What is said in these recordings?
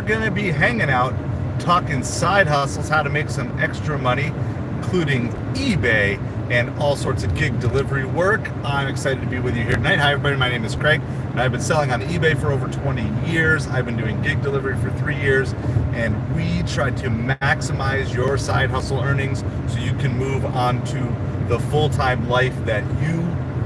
are going to be hanging out, talking side hustles, how to make some extra money, including eBay and all sorts of gig delivery work. I'm excited to be with you here tonight. Hi everybody, my name is Craig, and I've been selling on eBay for over 20 years. I've been doing gig delivery for 3 years, and we try to maximize your side hustle earnings so you can move on to the full-time life that you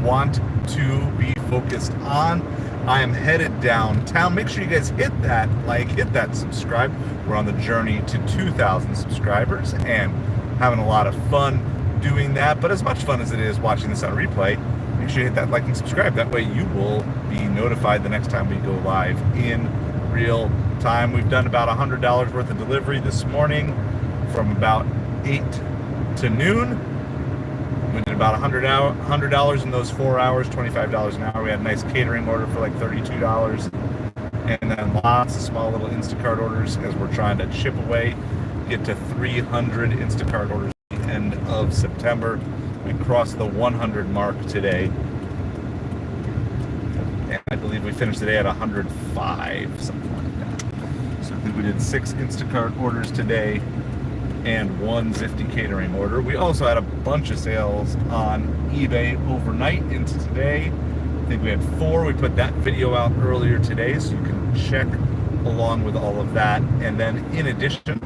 want to be focused on. I am headed downtown. Make sure you guys hit that like, hit that subscribe. We're on the journey to 2,000 subscribers and having a lot of fun doing that, but as much fun as it is watching this on replay, make sure you hit that like and subscribe. That way you will be notified the next time we go live in real time. We've done about $100 worth of delivery this morning from about 8 to noon. We did about $100 in those 4 hours, $25 an hour. We had a nice catering order for like $32, and then lots of small little Instacart orders as we're trying to chip away, get to 300 Instacart orders at the end of September. We crossed the 100 mark today, and I believe we finished the day at 105, something like that. So I think we did 6 Instacart orders today and 1 Zifty catering order. We also had a bunch of sales on eBay overnight into today. I think we had 4. We put that video out earlier today, so you can check along with all of that. And then in addition,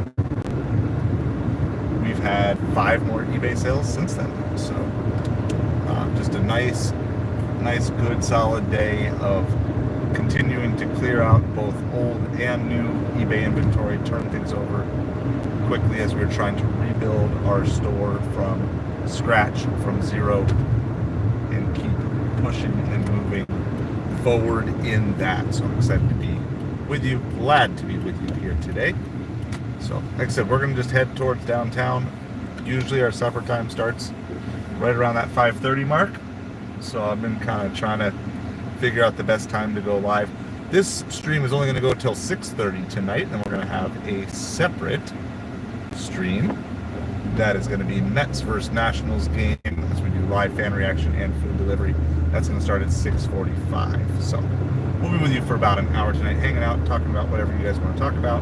we've had 5 more eBay sales since then. So just a nice, good, solid day of continuing to clear out both old and new eBay inventory, turn things over quickly as we're trying to rebuild our store from scratch, from zero, and keep pushing and moving forward in that. So I'm excited to be with you, glad to be with you here today. So like I said, we're going to just head towards downtown. Usually our supper time starts right around that 5:30 mark. So I've been kind of trying to figure out the best time to go live. This stream is only going to go till 6:30 tonight, and we're going to have a separate stream that is going to be Mets versus Nationals game as we do live fan reaction and food delivery. That's going to start at 6:45. So we'll be with you for about an hour tonight, hanging out, talking about whatever you guys want to talk about.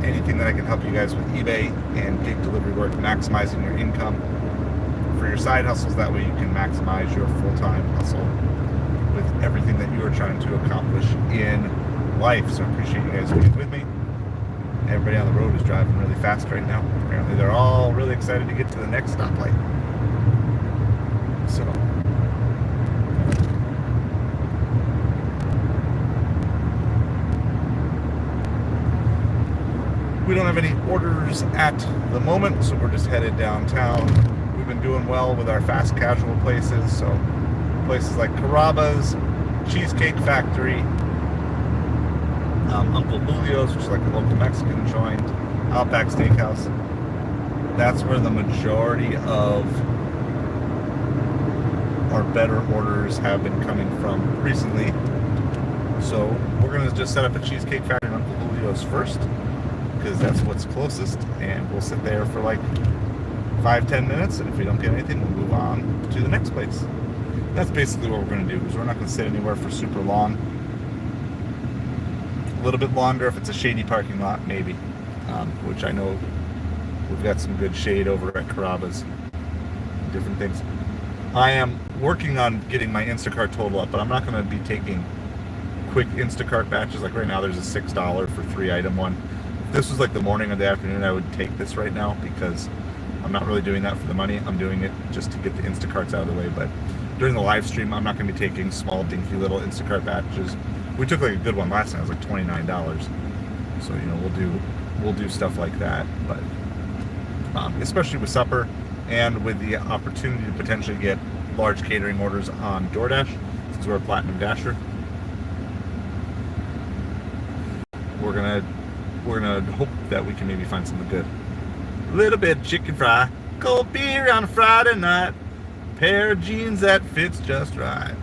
Anything that I can help you guys with eBay and gig delivery work, maximizing your income for your side hustles. That way you can maximize your full-time hustle with everything that you are trying to accomplish in life. So I appreciate you guys being with me. Everybody on the road is driving really fast right now. Apparently they're all really excited to get to the next stoplight. So we don't have any orders at the moment, so we're just headed downtown. We've been doing well with our fast casual places, so places like Carrabba's, Cheesecake Factory, Uncle Julio's, which is like a local Mexican joint, Outback Steakhouse. That's where the majority of our better orders have been coming from recently. So we're going to just set up a Cheesecake Factory and Uncle Julio's first, because that's what's closest, and we'll sit there for like 5-10 minutes, and if we don't get anything, we'll move on to the next place. That's basically what we're going to do, because we're not going to sit anywhere for super long. A little bit longer if it's a shady parking lot, maybe, which I know we've got some good shade over at Carrabba's, different things. I am working on getting my Instacart total up, but I'm not going to be taking quick Instacart batches. Like right now there's a $6 for 3-item one. If this was like the morning or the afternoon, I would take this right now, because I'm not really doing that for the money. I'm doing it just to get the Instacarts out of the way. But during the live stream, I'm not going to be taking small dinky little Instacart batches. We took like a good one last night. It was like $29. So, you know, we'll do stuff like that. But especially with supper and with the opportunity to potentially get large catering orders on DoorDash, since we're a Platinum Dasher, we're gonna hope that we can maybe find something good. A little bit of chicken fry, cold beer on a Friday night, pair of jeans that fits just right.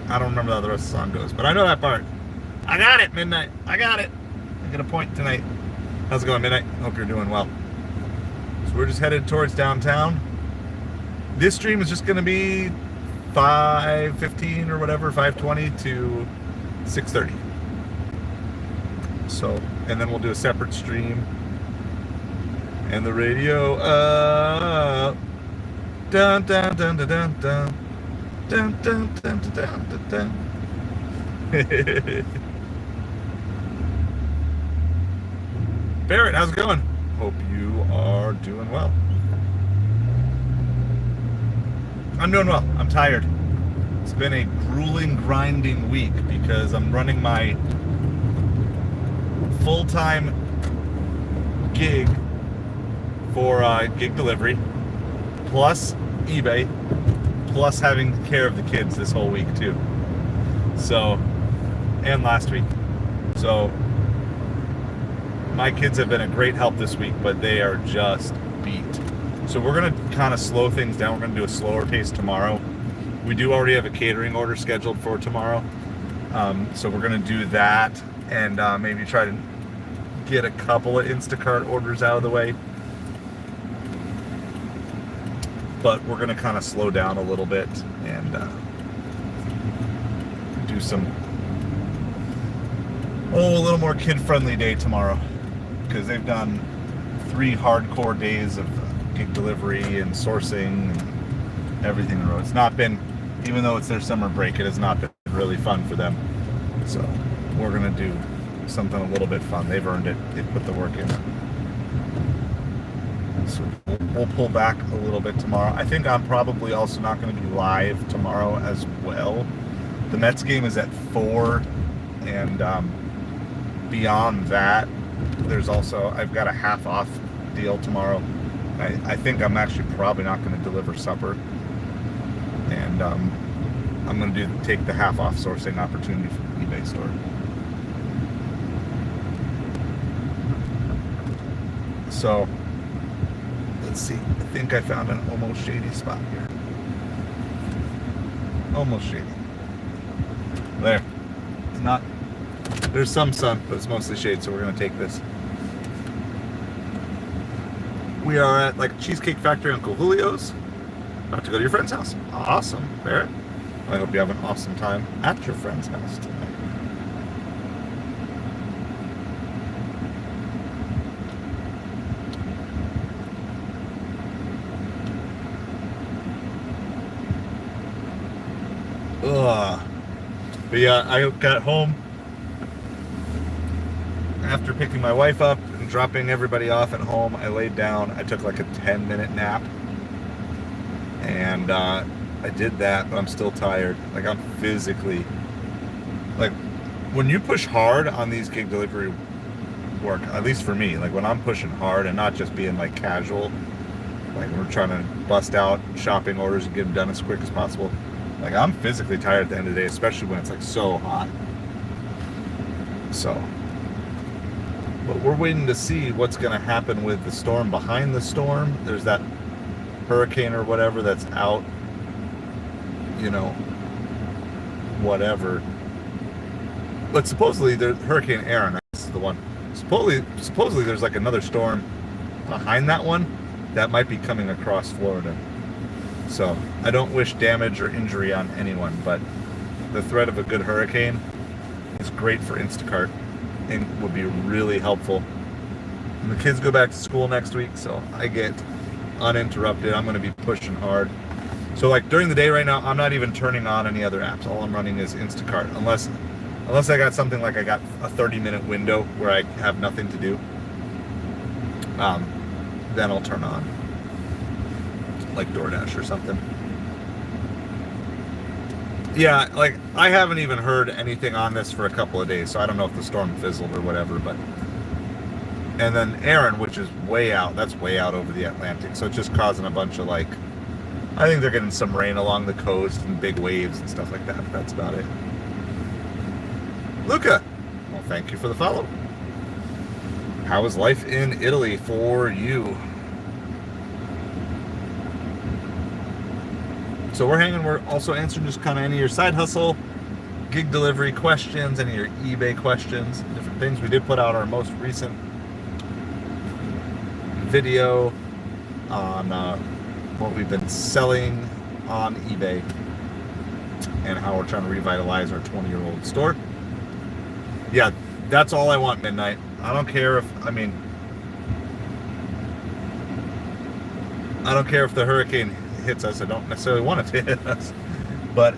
I don't remember how the rest of the song goes, but I know that part. I got it, Midnight. I got it. I get a point tonight. How's it going, Midnight? Hope you're doing well. So we're just headed towards downtown. This stream is just going to be 5:15 or whatever, 5:20 to 6:30. So, and then we'll do a separate stream. And the radio, dun dun dun dun dun dun dun dun dun dun dun dun. Barrett, how's it going? Hope you are doing well. I'm doing well. I'm tired. It's been a grueling, grinding week because I'm running my full-time gig for gig delivery, plus eBay, plus having care of the kids this whole week too. So, and last week. So, my kids have been a great help this week, but they are just beat. So we're going to kind of slow things down. We're going to do a slower pace tomorrow. We do already have a catering order scheduled for tomorrow. So we're going to do that and maybe try to get a couple of Instacart orders out of the way. But we're going to kind of slow down a little bit and do a little more kid-friendly day tomorrow, because they've done 3 hardcore days of gig delivery and sourcing and everything in a row. It's not been, even though it's their summer break, it has not been really fun for them. So we're going to do something a little bit fun. They've earned it. They've put the work in. So we'll pull back a little bit tomorrow. I think I'm probably also not going to be live tomorrow as well. The Mets game is at 4, and beyond that, there's also, I've got a half off deal tomorrow. I think I'm actually probably not going to deliver supper, and I'm going to take the half off sourcing opportunity from the eBay store. So let's see. I think I found an almost shady spot here. Almost shady. There. It's not. There's some sun, but it's mostly shade, so we're going to take this. We are at like Cheesecake Factory, Uncle Julio's. About to go to your friend's house. Awesome, Barrett. I hope you have an awesome time at your friend's house tonight. But yeah, I got home after picking my wife up and dropping everybody off at home. I laid down. I took like a 10-minute nap, and I did that, but I'm still tired. Like, I'm physically, like, when you push hard on these gig delivery work, at least for me, like when I'm pushing hard and not just being like casual, like we're trying to bust out shopping orders and get them done as quick as possible. Like, I'm physically tired at the end of the day, especially when it's like so hot. So, but we're waiting to see what's going to happen with the storm behind the storm. There's that hurricane or whatever that's out, you know, whatever. But supposedly there's Hurricane Aaron. That's the one. Supposedly there's like another storm behind that one that might be coming across Florida. So I don't wish damage or injury on anyone, but the threat of a good hurricane is great for Instacart and would be really helpful. And the kids go back to school next week, so I get uninterrupted. I'm going to be pushing hard. So like during the day right now, I'm not even turning on any other apps. All I'm running is Instacart, unless I got something like I got a 30-minute window where I have nothing to do. Then I'll turn on like DoorDash or something. Yeah, like I haven't even heard anything on this for a couple of days, so I don't know if the storm fizzled or whatever, but and then Aaron, which is way out, that's way out over the Atlantic, so it's just causing a bunch of like, I think they're getting some rain along the coast and big waves and stuff like that, but that's about it. Luca, well, thank you for the follow. How is life in Italy for you? So we're hanging, we're also answering just kind of any of your side hustle, gig delivery questions, any of your eBay questions, different things. We did put out our most recent video on what we've been selling on eBay and how we're trying to revitalize our 20-year-old store. Yeah, That's all I want, midnight. I don't care if, I don't care if the hurricane hits us. I don't necessarily want it to hit us. But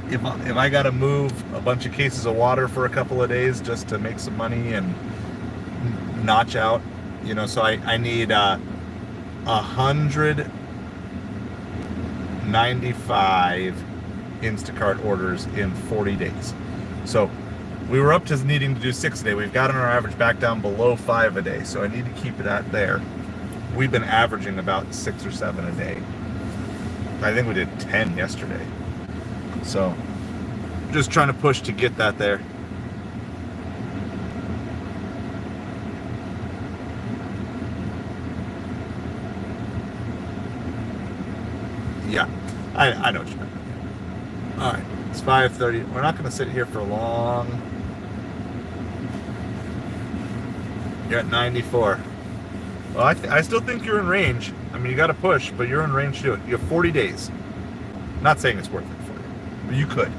if I got to move a bunch of cases of water for a couple of days just to make some money and notch out, so I need 195 Instacart orders in 40 days. So we were up to needing to do 6 a day. We've gotten our average back down below 5 a day. So I need to keep it at there. We've been averaging about 6 or 7 a day. I think we did 10 yesterday. So just trying to push to get that there. Yeah, I know what you mean. All right, it's 5:30. We're not going to sit here for long. You're at 94. Well, I still think you're in range. You got to push, but you're in range to do it. You have 40 days. Not saying it's worth it for you, but you could.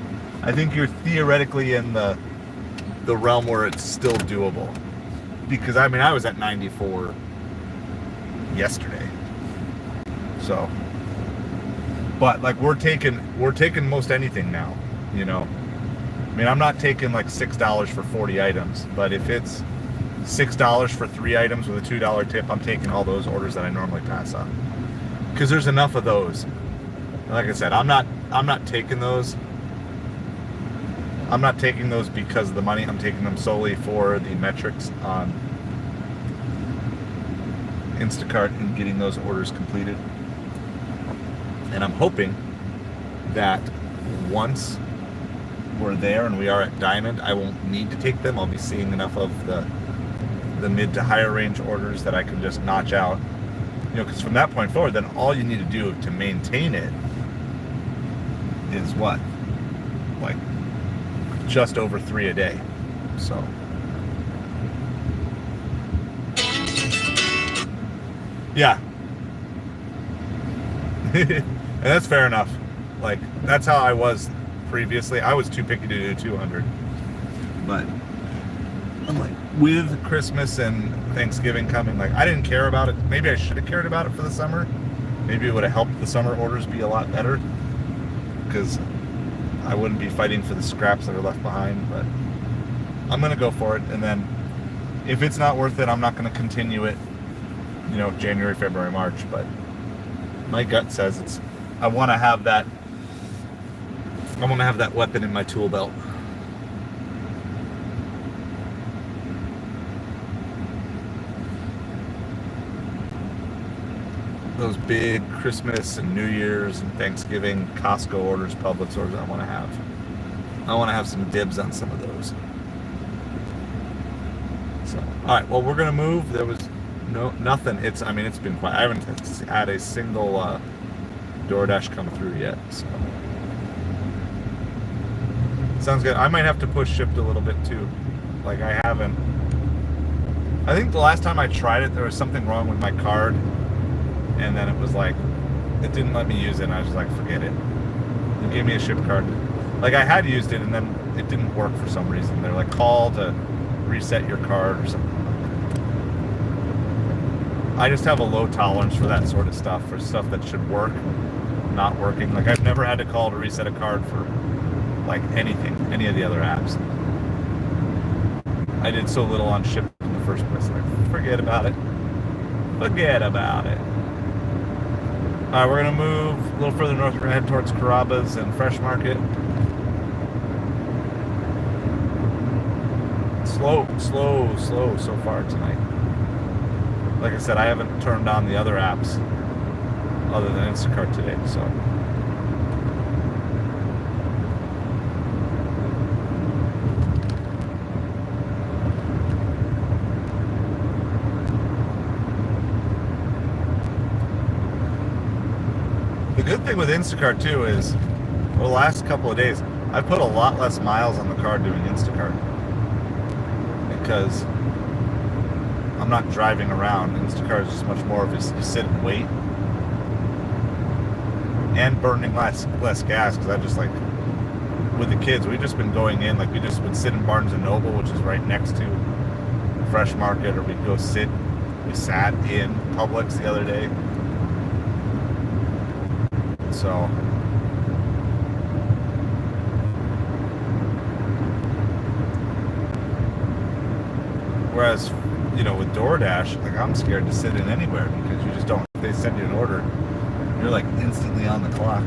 I think you're theoretically in the realm where it's still doable. Because I was at 94 yesterday. So, but like we're taking most anything now, I'm not taking like $6 for 40 items, but if it's $6 for 3 items with a $2 tip, I'm taking all those orders that I normally pass on. Because there's enough of those. Like I said, I'm not taking those. I'm not taking those because of the money. I'm taking them solely for the metrics on Instacart and getting those orders completed. And I'm hoping that once we're there and we are at Diamond, I won't need to take them. I'll be seeing enough of the mid to higher range orders that I can just notch out. Because from that point forward, then all you need to do to maintain it is what? Like just over 3 a day. So yeah. And that's fair enough. Like that's how I was previously. I was too picky to do 200. But I'm like, with Christmas and Thanksgiving coming, like I didn't care about it. Maybe I should have cared about it for the summer. Maybe it would have helped the summer orders be a lot better, because I wouldn't be fighting for the scraps that are left behind. But I'm gonna go for it, and then if it's not worth it, I'm not gonna continue it, January, February, March. But my gut says I want to have that weapon in my tool belt. Those big Christmas and New Year's and Thanksgiving Costco orders, Publix orders, I want to have some dibs on some of those. So, all right, well, we're gonna move. There was nothing. It's been quiet. I haven't had a single DoorDash come through yet. So sounds good. I might have to push shipped a little bit too. Like I think the last time I tried it, there was something wrong with my card. And then it was like, it didn't let me use it, and I was just like, forget it. They gave me a ship card. Like, I had used it, and then it didn't work for some reason. They're like, call to reset your card or something. I just have a low tolerance for that sort of stuff, for stuff that should work, not working. Like, I've never had to call to reset a card for, like, anything, any of the other apps. I did so little on Ship in the first place. Like, forget about it. Forget about it. All right, we're going to move a little further north. We're going to head towards Carrabba's and Fresh Market. Slow so far tonight. Like I said, I haven't turned on the other apps other than Instacart today, so. The good thing with Instacart too is, the last couple of days, I put a lot less miles on the car doing Instacart, because I'm not driving around. Instacart is just much more of a you sit and wait, and burning less gas, because I just like with the kids, we've just been going in, like we just would sit in Barnes and Noble, which is right next to Fresh Market, or we'd go sit. We sat in Publix the other day. So whereas, with DoorDash, like I'm scared to sit in anywhere because you just don't. If they send you an order, you're like instantly on the clock.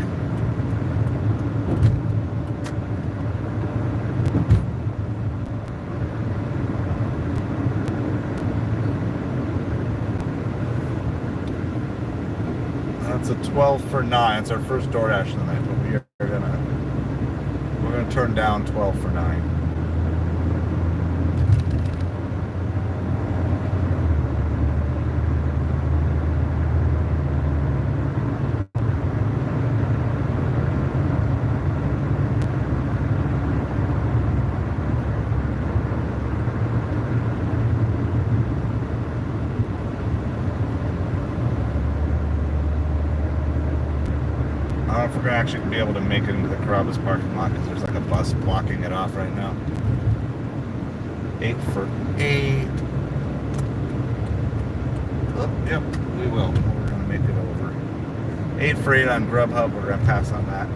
That's a 12 for 9. It's our first DoorDash of the night, but we're gonna turn down 12 for 9. I don't know if we're gonna actually be able to make it into the Carrabba's parking lot because there's like a bus blocking it off right now. 8 for 8. Oh, yep, we will. We're gonna make it over. 8 for 8 on Grubhub. We're gonna pass on that.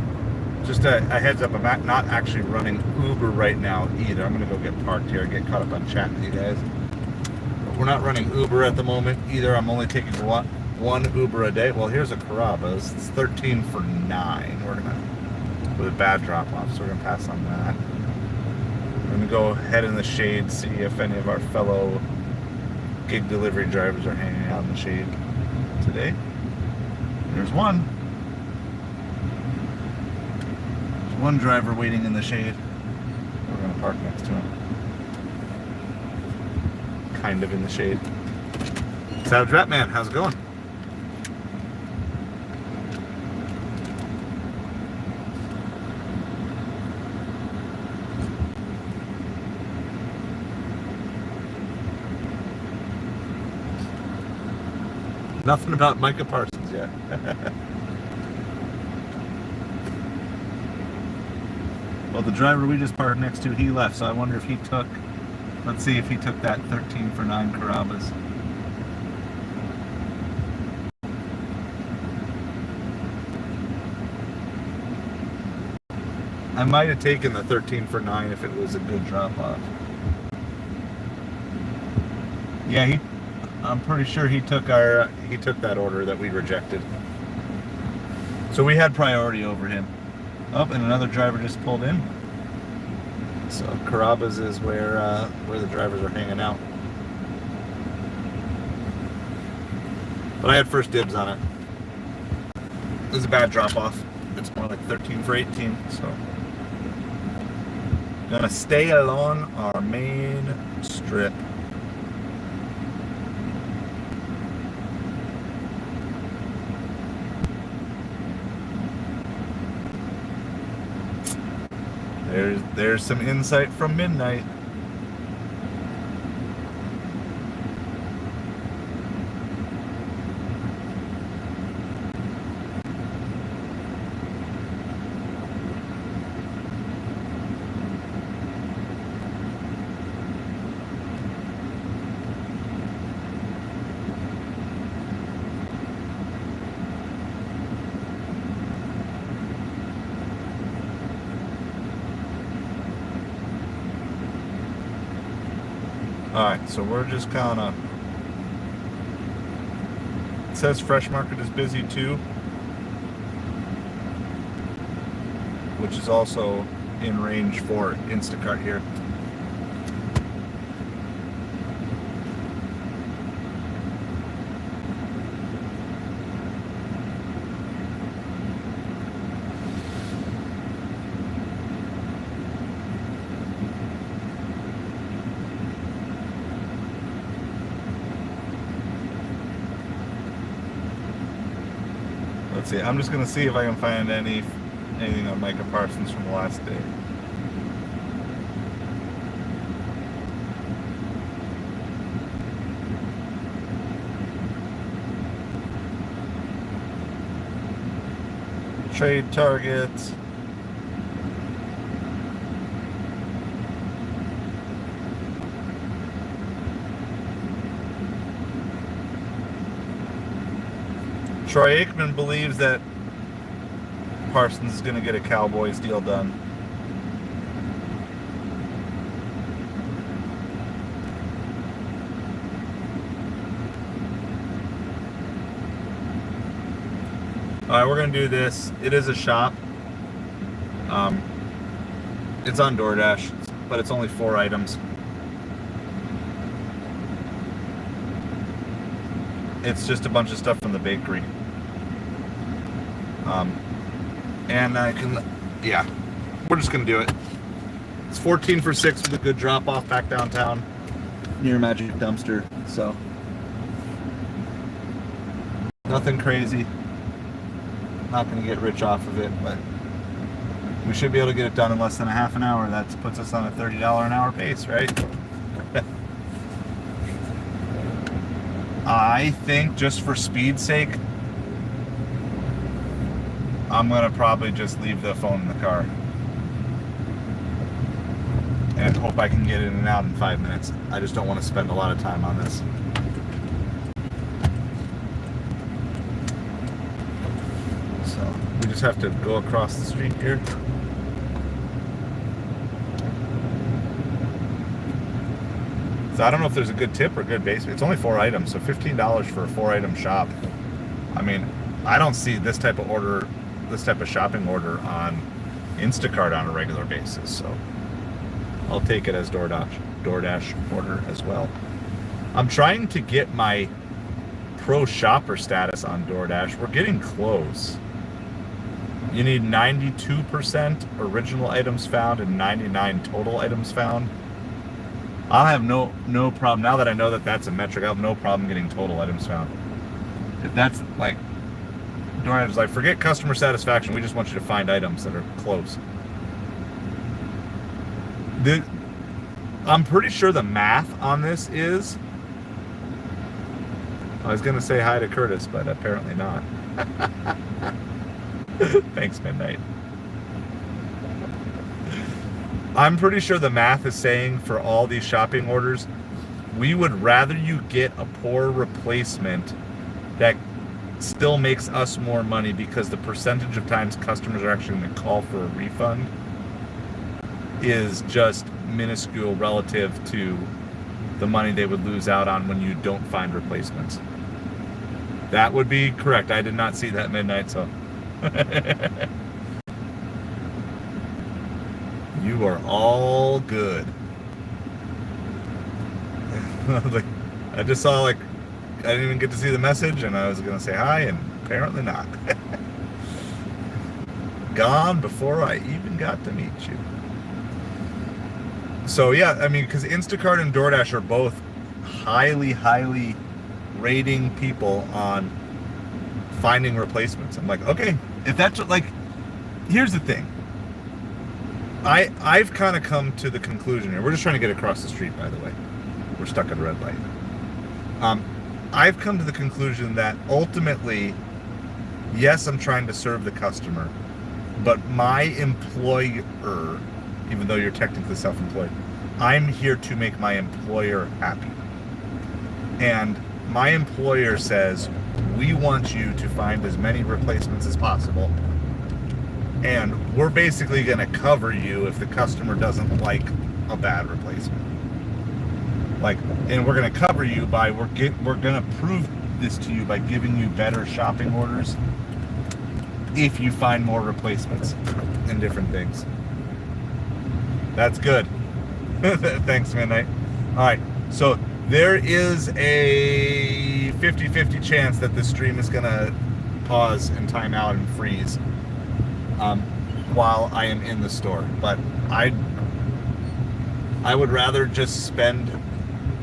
Just a heads up, I'm not actually running Uber right now either. I'm gonna go get parked here and get caught up on chatting with you guys. But we're not running Uber at the moment either. I'm only taking one Uber a day. Well, here's a Carrabba's. It's 13 for 9. We're gonna, with a bad drop off, so we're gonna pass on that. We're gonna go head in the shade, see if any of our fellow gig delivery drivers are hanging out in the shade today. There's one. There's one driver waiting in the shade. We're gonna park next to him. Kind of in the shade. Savage Rat Man, how's it going? Nothing about Micah Parsons yet. Well, the driver we just parked next to, he left, so I wonder if he took, let's see if he took that 13 for 9 Carrabba's. I might have taken the 13 for 9 if it was a good drop off. Yeah, I'm pretty sure he took that order that we rejected. So we had priority over him. Oh, and another driver just pulled in. So Carrabba's is where the drivers are hanging out. But I had first dibs on it. It was a bad drop off. It's more like 13 for 18, so gonna stay along our main strip. There's some insight from midnight. Alright, so we're just kind of... It says Fresh Market is busy too, which is also in range for Instacart here. Let's see, I'm just going to see if I can find anything on Micah Parsons from the last day. Trade targets. Troy Aikman believes that Parsons is going to get a Cowboys deal done. All right, we're going to do this. It is a shop. It's on DoorDash, but it's only 4 items. It's just a bunch of stuff from the bakery. And I can, yeah, we're just going to do it. It's 14 for 6 with a good drop off back downtown near Magic Dumpster. So, nothing crazy. Not going to get rich off of it, but we should be able to get it done in less than a half an hour. That puts us on a $30 an hour pace, right? I think just for speed's sake, I'm going to probably just leave the phone in the car and hope I can get in and out in 5 minutes. I just don't want to spend a lot of time on this. So we just have to go across the street here. So I don't know if there's a good tip or good base. It's only 4 items, so $15 for a 4-item shop. I mean, I don't see this type of order, this type of shopping order on Instacart on a regular basis. So I'll take it as DoorDash order as well. I'm trying to get my pro shopper status on DoorDash. We're getting close. You need 92% original items found and 99 total items found. I'll have no problem, now that I know that that's a metric, I have no problem getting total items found. If that's like, DoorDash is like, forget customer satisfaction, we just want you to find items that are close. I'm pretty sure the math on this is, I was going to say hi to Curtis, but apparently not. Thanks, Midnight. I'm pretty sure the math is saying for all these shopping orders, we would rather you get a poor replacement that still makes us more money, because the percentage of times customers are actually going to call for a refund is just minuscule relative to the money they would lose out on when you don't find replacements. That would be correct. I did not see that, Midnight, so you are all good. I just saw, like, I didn't even get to see the message, and I was going to say hi, and apparently not. Gone before I even got to meet you. So, yeah, I mean, because Instacart and DoorDash are both highly rating people on finding replacements. I'm like, okay, if that's, like, here's the thing. I've kind of come to the conclusion here. We're just trying to get across the street, by the way. We're stuck at a red light. I've come to the conclusion that ultimately, yes, I'm trying to serve the customer, but my employer, even though you're technically self-employed, I'm here to make my employer happy. And my employer says, we want you to find as many replacements as possible, and we're basically going to cover you if the customer doesn't like a bad replacement. Like, and we're going to cover you by, we're going to prove this to you by giving you better shopping orders if you find more replacements and different things. That's good. Thanks, Midnight. All right, so there is a 50-50 chance that this stream is going to pause and time out and freeze while I am in the store. But I would rather just spend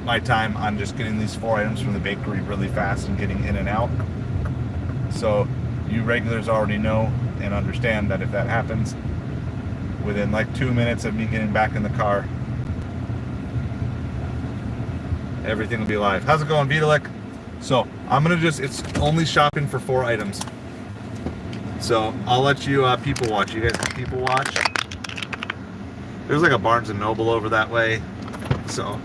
my time on just getting these 4 items from the bakery really fast and getting in and out. So you regulars already know and understand that if that happens, within like 2 minutes of me getting back in the car, everything will be live. How's it going, Vitalek? So I'm gonna it's only shopping for 4 items. So I'll let you people watch. You guys can people watch. There's like a Barnes & Noble over that way. So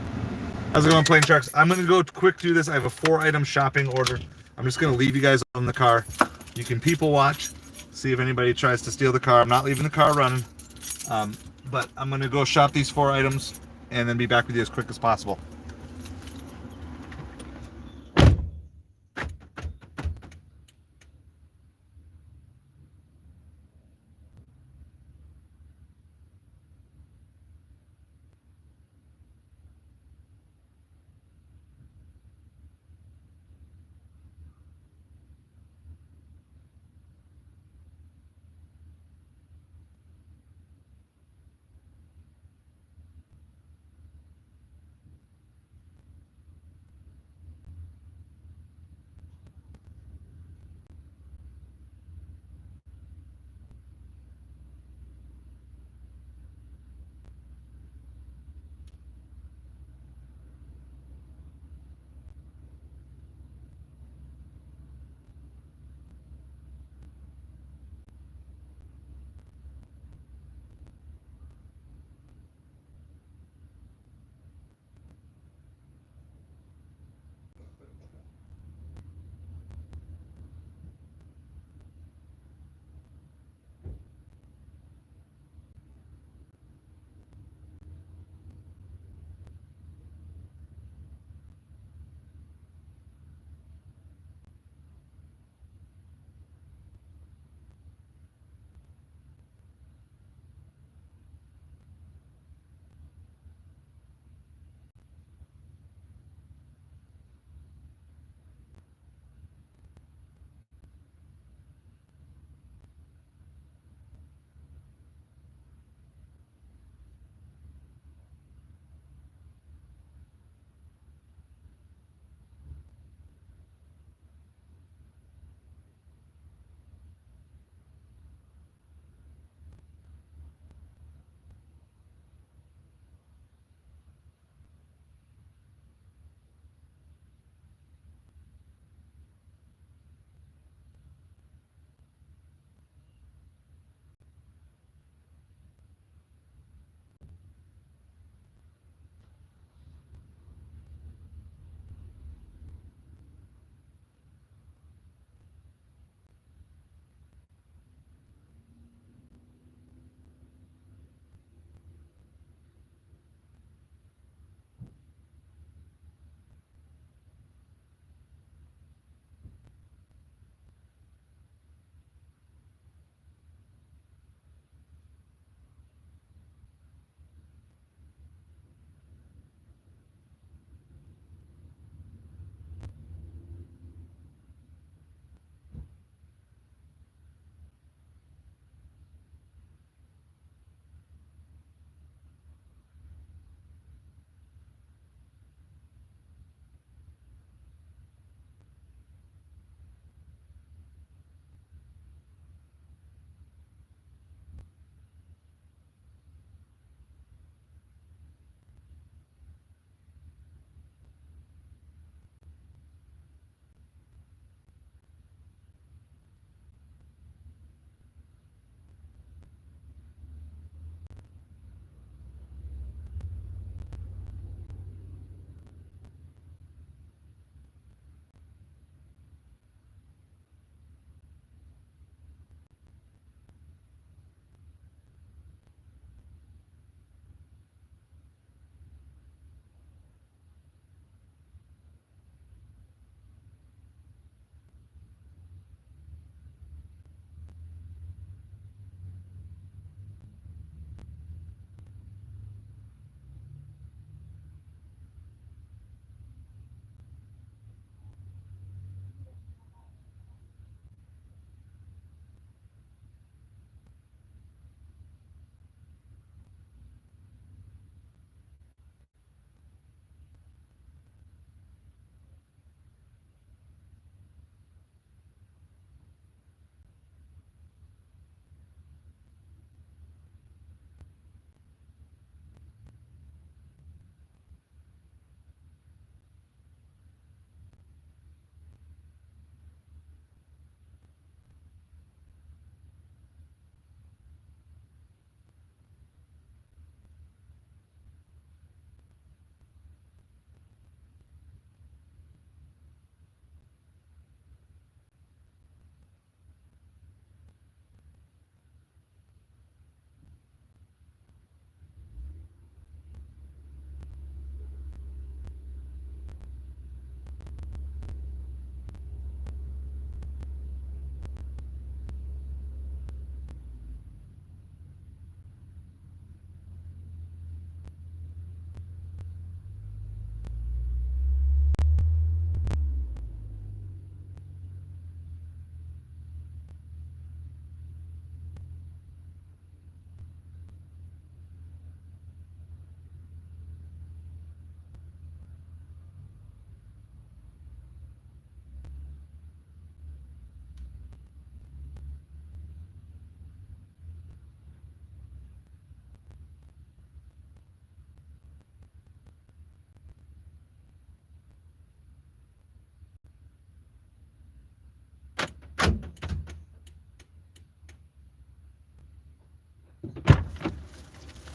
how's it going, Plain Sharks? I'm gonna go quick through this. I have a 4-item shopping order. I'm just going to leave you guys on the car. You can people watch, see if anybody tries to steal the car. I'm not leaving the car running, but I'm going to go shop these 4 items and then be back with you as quick as possible.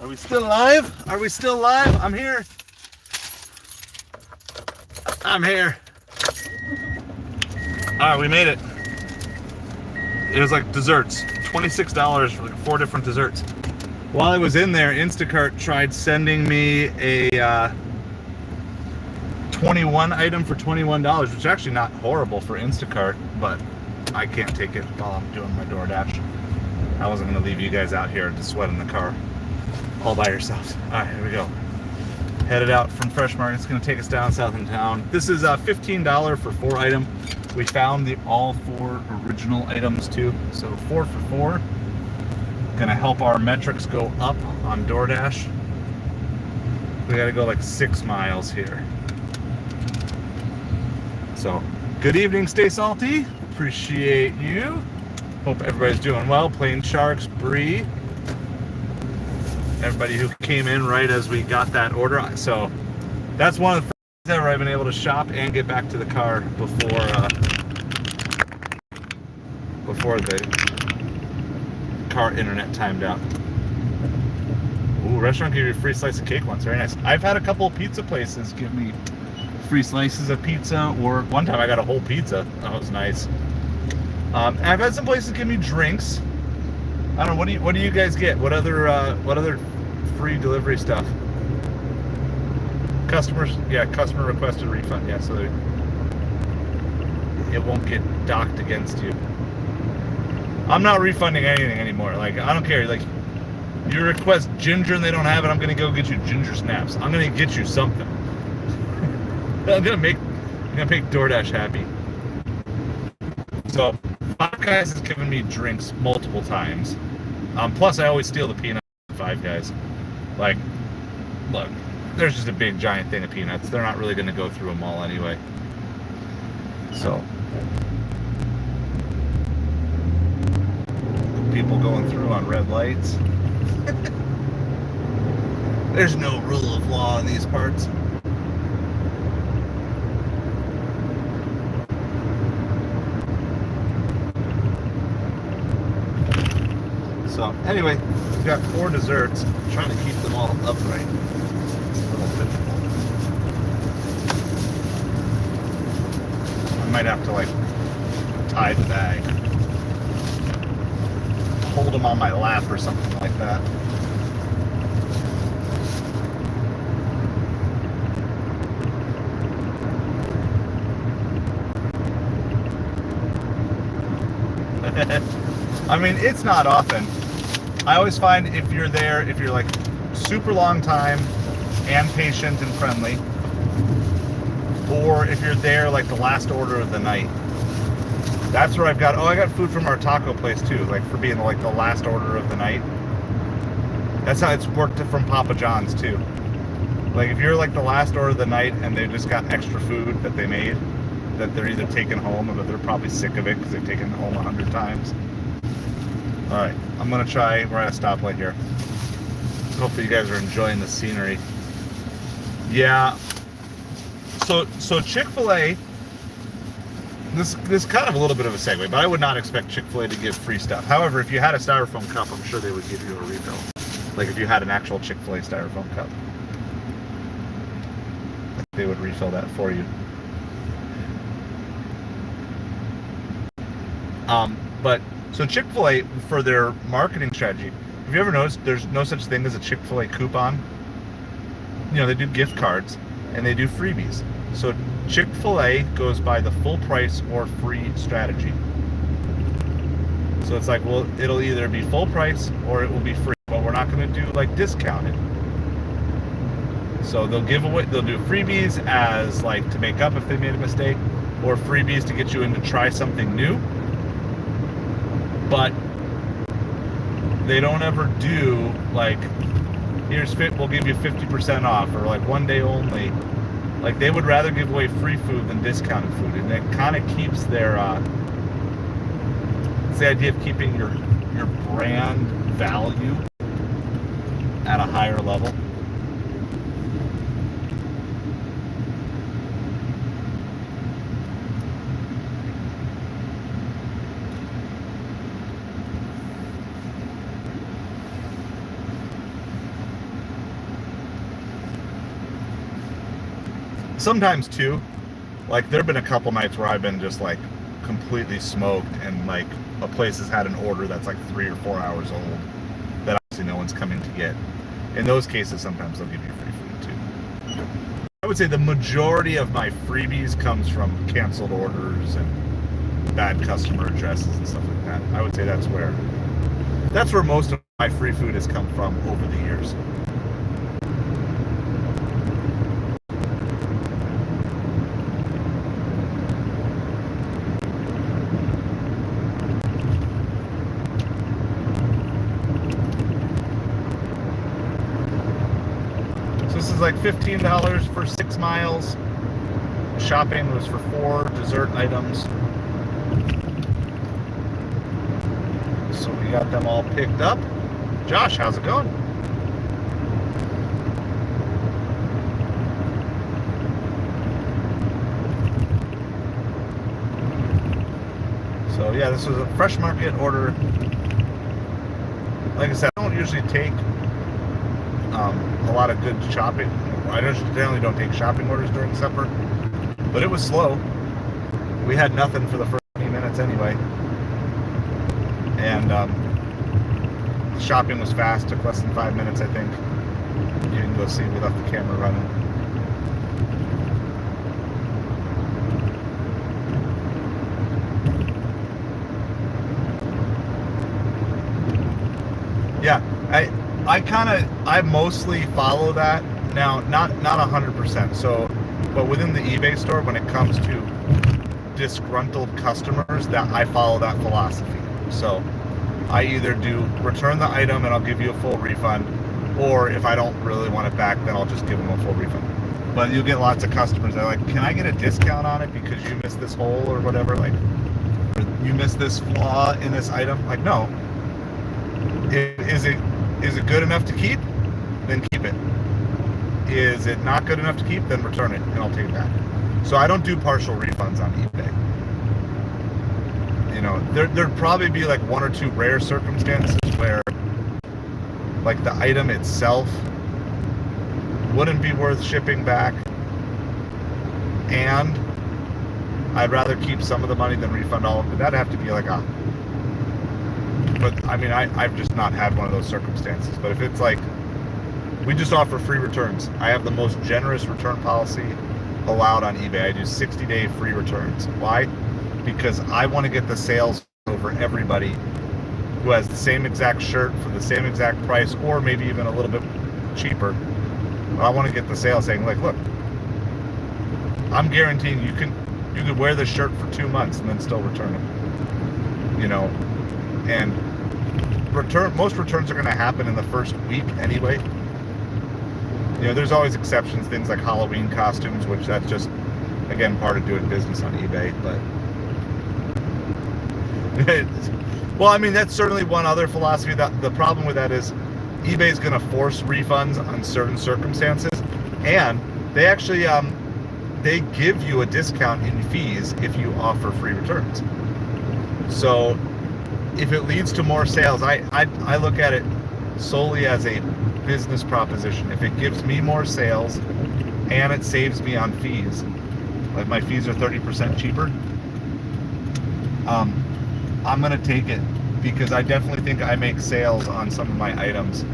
Are we still live? Are we still live? I'm here. I'm here. All right, we made it. It was like desserts, $26 for like 4 different desserts. While I was in there, Instacart tried sending me a 21 item for $21, which is actually not horrible for Instacart, but I can't take it while I'm doing my DoorDash. I wasn't going to leave you guys out here to sweat in the car all by yourselves. All right, here we go. Headed out from Fresh Market. It's going to take us down south in town. This is $15 for 4 items. We found all 4 original items too, so 4 for 4. Gonna help our metrics go up on DoorDash. We gotta go like 6 miles here. So, good evening, stay salty. Appreciate you. Hope everybody's doing well. Plain Sharks, Bree. Everybody who came in right as we got that order. So, that's one of the first ever I've been able to shop and get back to the car before the car internet timed out. Ooh, restaurant give you a free slice of cake once. Very nice. I've had a couple of pizza places give me free slices of pizza, or one time I got a whole pizza. That was nice. I've had some places give me drinks. I don't know. What do you guys get? What other free delivery stuff? Customer requested refund. Yeah, so it won't get docked against you. I'm not refunding anything anymore. Like, I don't care. Like, you request ginger and they don't have it, I'm gonna go get you ginger snaps. I'm gonna get you something. I'm gonna make DoorDash happy. So, Five Guys has given me drinks multiple times. Plus, I always steal the peanuts from Five Guys. Like, look, there's just a big giant thing of peanuts. They're not really gonna go through them all anyway. So. People going through on red lights. There's no rule of law in these parts. So anyway, we've got 4 desserts. I'm trying to keep them all upright. It's a little difficult. I might have to like tie the bag. Hold them on my lap or something like that. I mean, it's not often. I always find if you're there, if you're like super long time and patient and friendly, or if you're there like the last order of the night. That's where I got food from our taco place too, like for being like the last order of the night. That's how it's worked from Papa John's too. Like if you're like the last order of the night and they just got extra food that they made, that they're either taking home or they're probably sick of it because they've taken it home 100 times. All right, I'm gonna try, we're at a stoplight here. Hopefully you guys are enjoying the scenery. Yeah, so Chick-fil-A, This is kind of a little bit of a segue, but I would not expect Chick-fil-A to give free stuff. However, if you had a styrofoam cup, I'm sure they would give you a refill. Like if you had an actual Chick-fil-A styrofoam cup, they would refill that for you. But so Chick-fil-A, for their marketing strategy, have you ever noticed there's no such thing as a Chick-fil-A coupon? You know, they do gift cards and they do freebies. So Chick-fil-A goes by the full price or free strategy. So it's like, well, it'll either be full price or it will be free, but we're not going to do like discounted. So they'll do freebies as like to make up if they made a mistake, or freebies to get you in to try something new. But they don't ever do like, we'll give you 50% off, or like one day only. Like they would rather give away free food than discounted food, and it kind of keeps their it's the idea of keeping your brand value at a higher level. Sometimes two. Like there have been a couple nights where I've been just like completely smoked, and like a place has had an order that's like 3 or 4 hours old that obviously no one's coming to get. In those cases, sometimes they'll give you free food too. I would say the majority of my freebies comes from canceled orders and bad customer addresses and stuff like that. I would say that's where most of my free food has come from over the years. This is like $15 for 6 miles. Shopping was for 4 dessert items. So we got them all picked up. Josh, how's it going? So yeah, this was a fresh market order. Like I said, I don't usually take a lot of good shopping. I generally don't take shopping orders during supper, but it was slow. We had nothing for the first 20 minutes anyway, and the shopping was fast. Took less than 5 minutes, I think. You can go see. We left the camera running. Yeah, I mostly follow that now, not 100%. So, but within the eBay store, when it comes to disgruntled customers, that I follow that philosophy. So, I either do return the item and I'll give you a full refund, or if I don't really want it back, then I'll just give them a full refund. But you'll get lots of customers that are like, can I get a discount on it because you missed this hole or whatever? Like, you missed this flaw in this item? Like, no. Is it good enough to keep? Then keep it. Is it not good enough to keep? Then return it and I'll take it back. So I don't do partial refunds on eBay. You know, there'd probably be like 1 or 2 rare circumstances where like the item itself wouldn't be worth shipping back, and I'd rather keep some of the money than refund all of it. That'd have to be like a... But I mean, I've just not had one of those circumstances. But if it's like, we just offer free returns. I have the most generous return policy allowed on eBay. I do 60-day free returns. Why? Because I want to get the sales over everybody who has the same exact shirt for the same exact price, or maybe even a little bit cheaper. But I want to get the sale saying, like, look, I'm guaranteeing you could wear this shirt for 2 months and then still return it. You know, and most returns are going to happen in the first week anyway. You know, there's always exceptions, things like Halloween costumes, which that's just, again, part of doing business on eBay. But well, I mean, that's certainly one other philosophy. That the problem with that is eBay is going to force refunds on certain circumstances, and they actually they give you a discount in fees if you offer free returns. So if it leads to more sales, I look at it solely as a business proposition. If it gives me more sales and it saves me on fees, like my fees are 30% cheaper, I'm gonna take it, because I definitely think I make sales on some of my items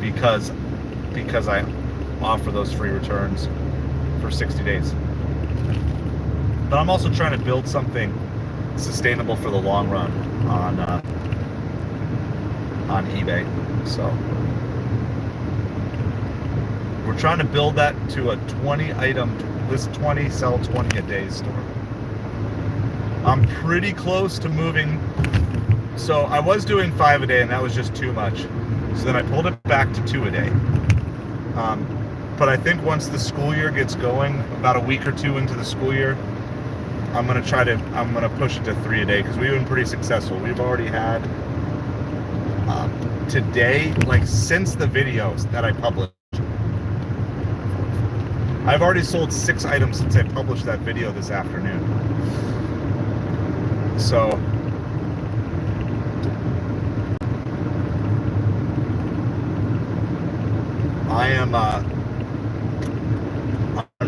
because I offer those free returns for 60 days. But I'm also trying to build something sustainable for the long run on eBay. So we're trying to build that to a 20 item, list 20, sell 20 a day store. I'm pretty close to moving. So I was doing 5 a day and that was just too much. So then I pulled it back to 2 a day. But I think once the school year gets going, about a week or 2 into the school year, I'm gonna push it to 3 a day, because we've been pretty successful. We've already had today, like since the videos that I published, I've already sold 6 items since I published that video this afternoon. So I'm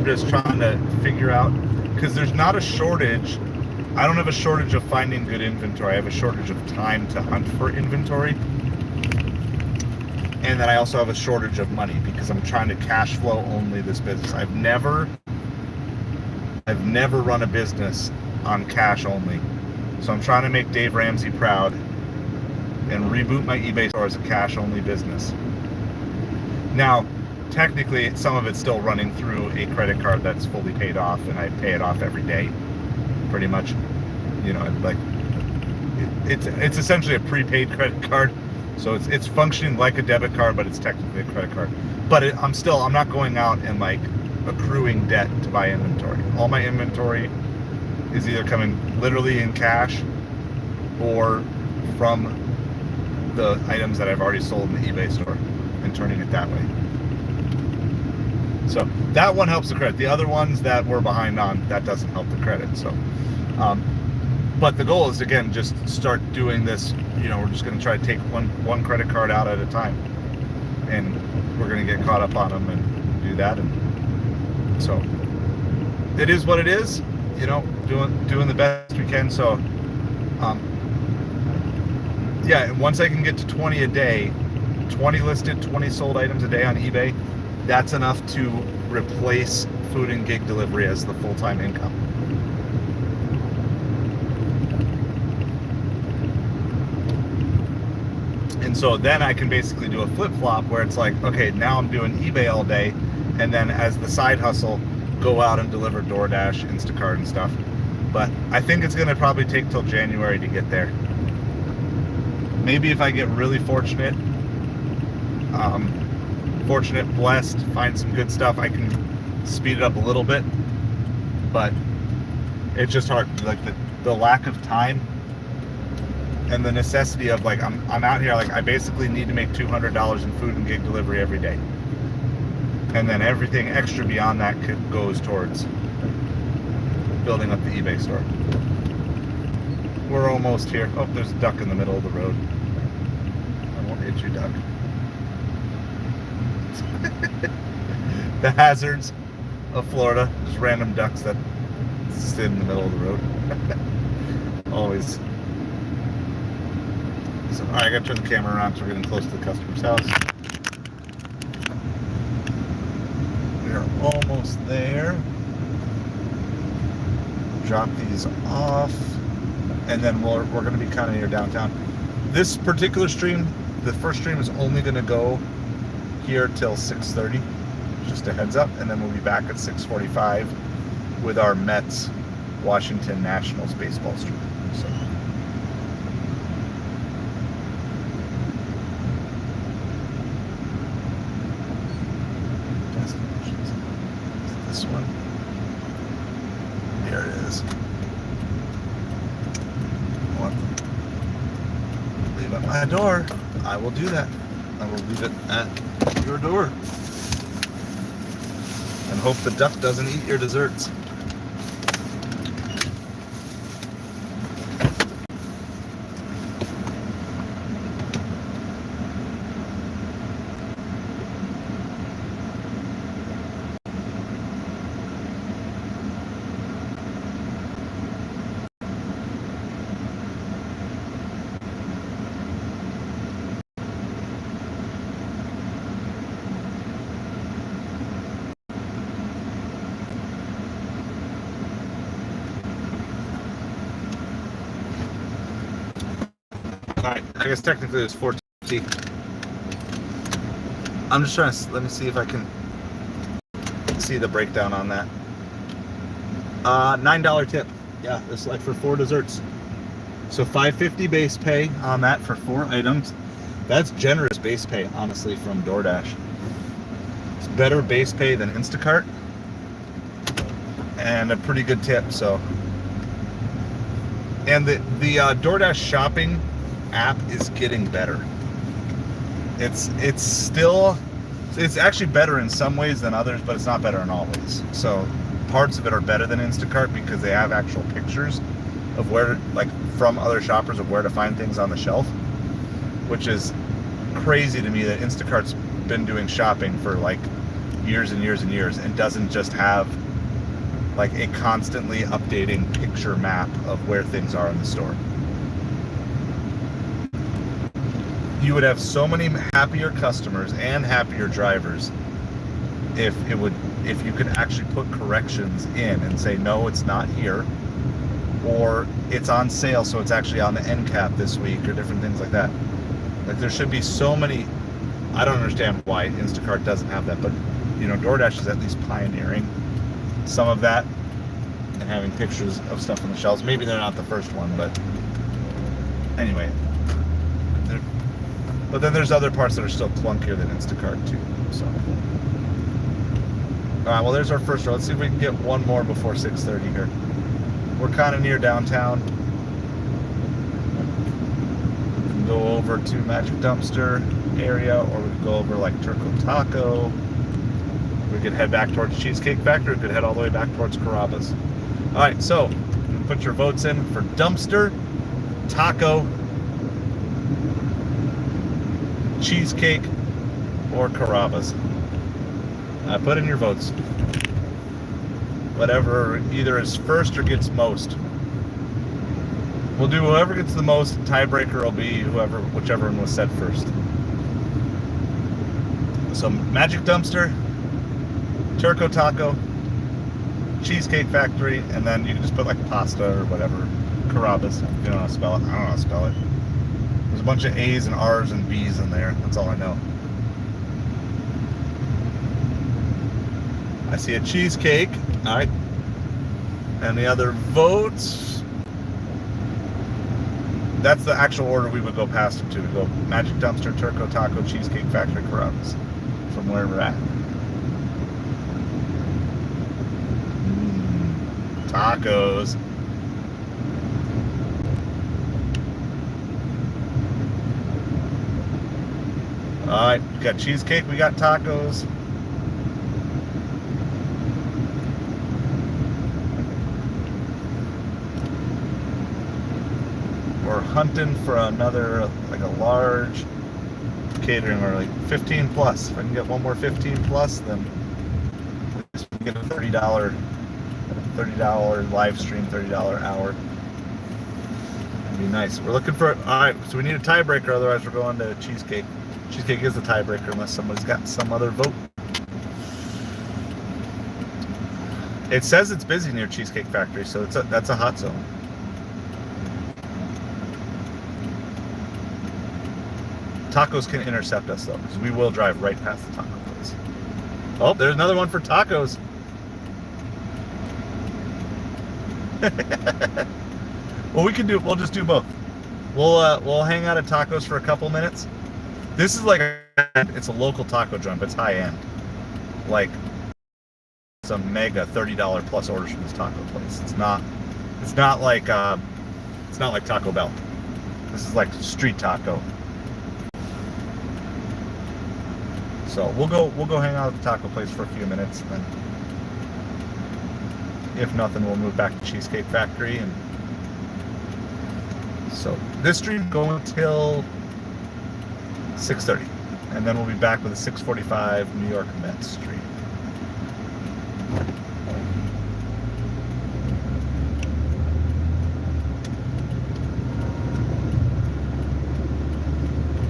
I'm just trying to figure out, because there's not a shortage. I don't have a shortage of finding good inventory. I have a shortage of time to hunt for inventory. And then I also have a shortage of money because I'm trying to cash flow only this business. I've never run a business on cash only. So I'm trying to make Dave Ramsey proud and reboot my eBay store as a cash only business. Now, technically, some of it's still running through a credit card that's fully paid off, and I pay it off every day, pretty much. You know, like it's essentially a prepaid credit card, so it's functioning like a debit card, but it's technically a credit card. But I'm not going out and like accruing debt to buy inventory. All my inventory is either coming literally in cash or from the items that I've already sold in the eBay store and turning it that way. So that one helps the credit. The other ones that we're behind on, that doesn't help the credit. So, but the goal is, again, just start doing this. You know, we're just going to try to take one credit card out at a time, and we're going to get caught up on them and do that. And so it is what it is. You know, doing the best we can. So, yeah, once I can get to 20 a day, 20 listed, 20 sold items a day on eBay, that's enough to replace food and gig delivery as the full-time income. And so then I can basically do a flip-flop where it's like, okay, now I'm doing eBay all day, and then as the side hustle, go out and deliver DoorDash, Instacart, and stuff. But I think it's going to probably take till January to get there. Maybe if I get really fortunate, blessed, find some good stuff, I can speed it up a little bit. But it's just hard, like the lack of time and the necessity of, like, I'm out here, like, I basically need to make $200 in food and gig delivery every day. And then everything extra beyond that goes towards building up the eBay store. We're almost here. Oh, there's a duck in the middle of the road. I won't hit you, duck. The hazards of Florida. Just random ducks that sit in the middle of the road. Always. So, all right, I gotta turn the camera around because we're getting close to the customer's house. We are almost there. Drop these off, and then we're going to be kind of near downtown. This particular stream, the first stream, is only going to go here till 6:30, just a heads up, and then we'll be back at 6:45 with our Mets Washington Nationals baseball stream. So. This one. There it is. Leave at my door. I will do that. I will leave it at your door. And hope the duck doesn't eat your desserts. Alright, I guess technically there's 14. I'm just trying to, let me see if I can see the breakdown on that. $9 tip. Yeah, it's like for 4 desserts. So $5.50 base pay on that for 4 items. That's generous base pay, honestly, from DoorDash. It's better base pay than Instacart. And a pretty good tip, so. And the DoorDash shopping app is getting better. It's actually better in some ways than others, but it's not better in all ways. So parts of it are better than Instacart because they have actual pictures of where, like, from other shoppers of where to find things on the shelf, which is crazy to me that Instacart's been doing shopping for like years and years and years, and doesn't just have like a constantly updating picture map of where things are in the store. You would have so many happier customers and happier drivers if you could actually put corrections in and say, no, it's not here, or it's on sale, so it's actually on the end cap this week, or different things like that. Like, there should be so many. I don't understand why Instacart doesn't have that, but DoorDash is at least pioneering some of that and having pictures of stuff on the shelves. Maybe they're not the first one, but anyway. But then there's other parts that are still clunkier than Instacart too. So, all right. Well, there's our first row. Let's see if we can get one more before 6:30 here. We're kind of near downtown. We can go over to Magic Dumpster area, or we could go over like Turco Taco. We could head back towards Cheesecake Factory. We could head all the way back towards Carrabba's. All right, so put your votes in for Dumpster, Taco, Cheesecake, or Carrabba's. Put in your votes. Whatever either is first or gets most. We'll do whoever gets the most. Tiebreaker will be whichever one was said first. So Magic Dumpster, Turco Taco, Cheesecake Factory, and then you can just put like pasta or whatever. Carrabba's. If you don't know how to spell it. I don't know how to spell it. There's a bunch of A's and R's and B's in there. That's all I know. I see a cheesecake. All right. And the other votes. That's the actual order we would go past them to. We go Magic Dumpster, Turco Taco, Cheesecake Factory, Carrabba's. From where we're at. Tacos. All right, we got cheesecake, we got tacos. We're hunting for another, like a large catering, or like 15 plus. If I can get one more 15 plus, then at least we get a $30 live stream, $30 hour. That'd be nice. We're looking for, all right, so we need a tiebreaker, otherwise we're going to cheesecake. Cheesecake is the tiebreaker unless somebody's got some other vote. It says it's busy near Cheesecake Factory, so that's a hot zone. Tacos can intercept us though, because we will drive right past the taco place. Oh, there's another one for tacos. Well, we'll just do both. We'll hang out at tacos for a couple minutes. This is like it's a local taco joint, but it's high end. Like some mega $30 plus orders from this taco place. It's not like Taco Bell. This is like street taco. So we'll go hang out at the taco place for a few minutes, and then if nothing, we'll move back to Cheesecake Factory. And so this stream going till 6:30, and then we'll be back with a 6:45 New York Mets stream.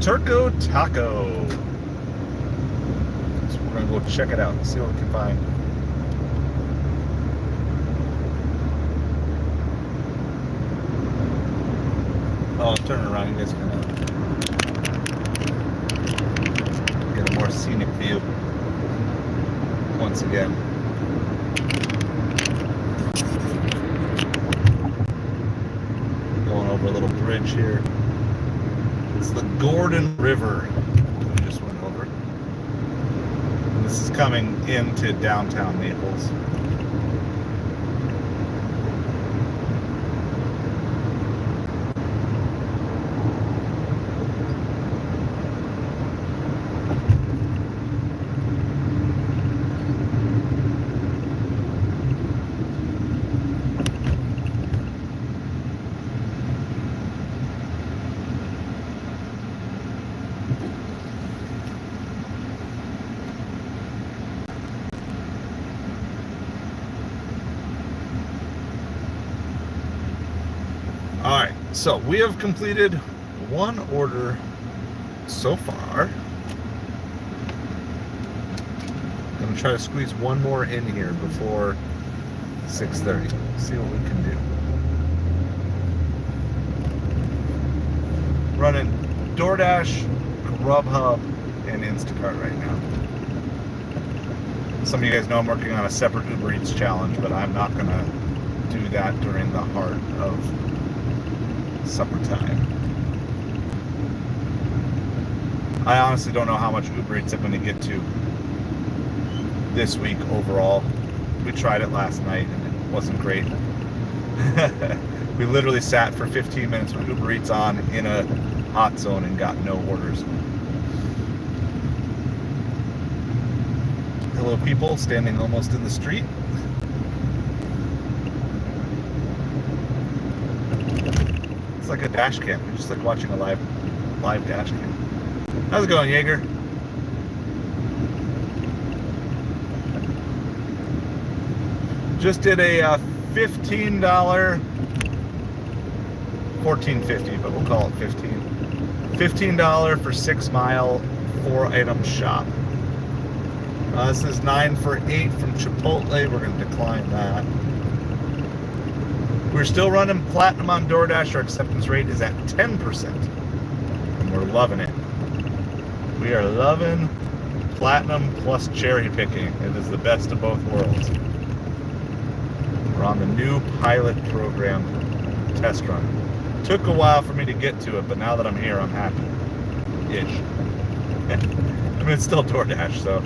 Turco Taco. So we're gonna go check it out and see what we can find. Oh, I'm turning around. You guys can get a more scenic view once again. Going over a little bridge here. It's the Gordon River we just went over. And this is coming into downtown Naples. Alright, so we have completed one order so far. I'm going to try to squeeze one more in here before 6:30. See what we can do. Running DoorDash, Grubhub, and Instacart right now. Some of you guys know I'm working on a separate Uber Eats challenge, but I'm not going to do that during the heart of supper time. I honestly don't know how much Uber Eats I'm going to get to this week overall. We tried it last night and it wasn't great. We literally sat for 15 minutes with Uber Eats on in a hot zone and got no orders. Hello people, standing almost in the street. It's like a dash cam. It's just like watching a live dash cam. How's it going, Jaeger? Just did a $15, $14.50, but we'll call it $15. $15 for 6 mile, 4-item shop. This is 9 for 8 from Chipotle. We're going to decline that. We're still running platinum on DoorDash. Our acceptance rate is at 10%. And we're loving it. We are loving platinum plus cherry picking. It is the best of both worlds. We're on the new pilot program test run. Took a while for me to get to it, but now that I'm here, I'm happy. Ish. I mean, it's still DoorDash, so.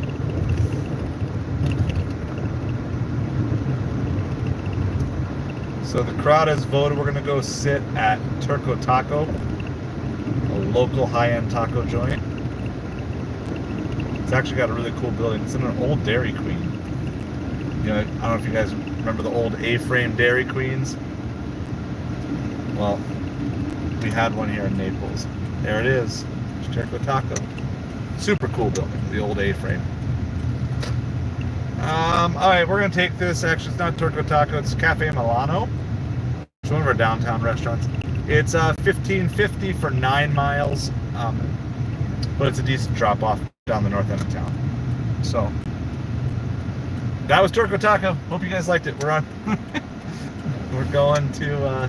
So the crowd has voted. We're going to go sit at Turco Taco, a local high-end taco joint. It's actually got a really cool building. It's in an old Dairy Queen. You know, I don't know if you guys remember the old A-frame Dairy Queens. Well, we had one here in Naples. There it is. It's Turco Taco. Super cool building, the old A-frame. Alright, we're going to take this. Actually, it's not Turco Taco, it's Cafe Milano. It's one of our downtown restaurants. It's $15.50 for 9 miles, but it's a decent drop-off down the north end of town. So, that was Turco Taco. Hope you guys liked it. We're on. We're going to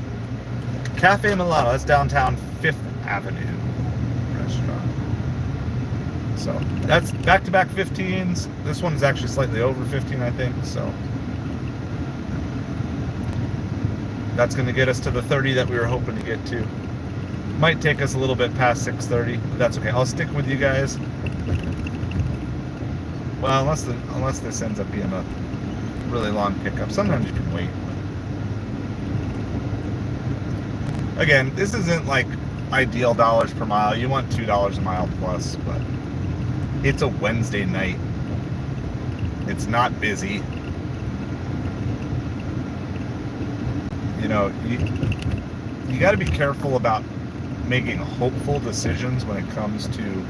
Cafe Milano. That's downtown 5th Avenue restaurant. So that's back-to-back 15s. This one is actually slightly over 15, I think. So that's going to get us to the 30 that we were hoping to get to. Might take us a little bit past 6:30, but that's okay. I'll stick with you guys. Well, unless this ends up being a really long pickup. Sometimes you can wait. Again, this isn't like ideal dollars per mile. You want $2 a mile plus, but it's a Wednesday night. It's not busy. You know, you got to be careful about making hopeful decisions when it comes to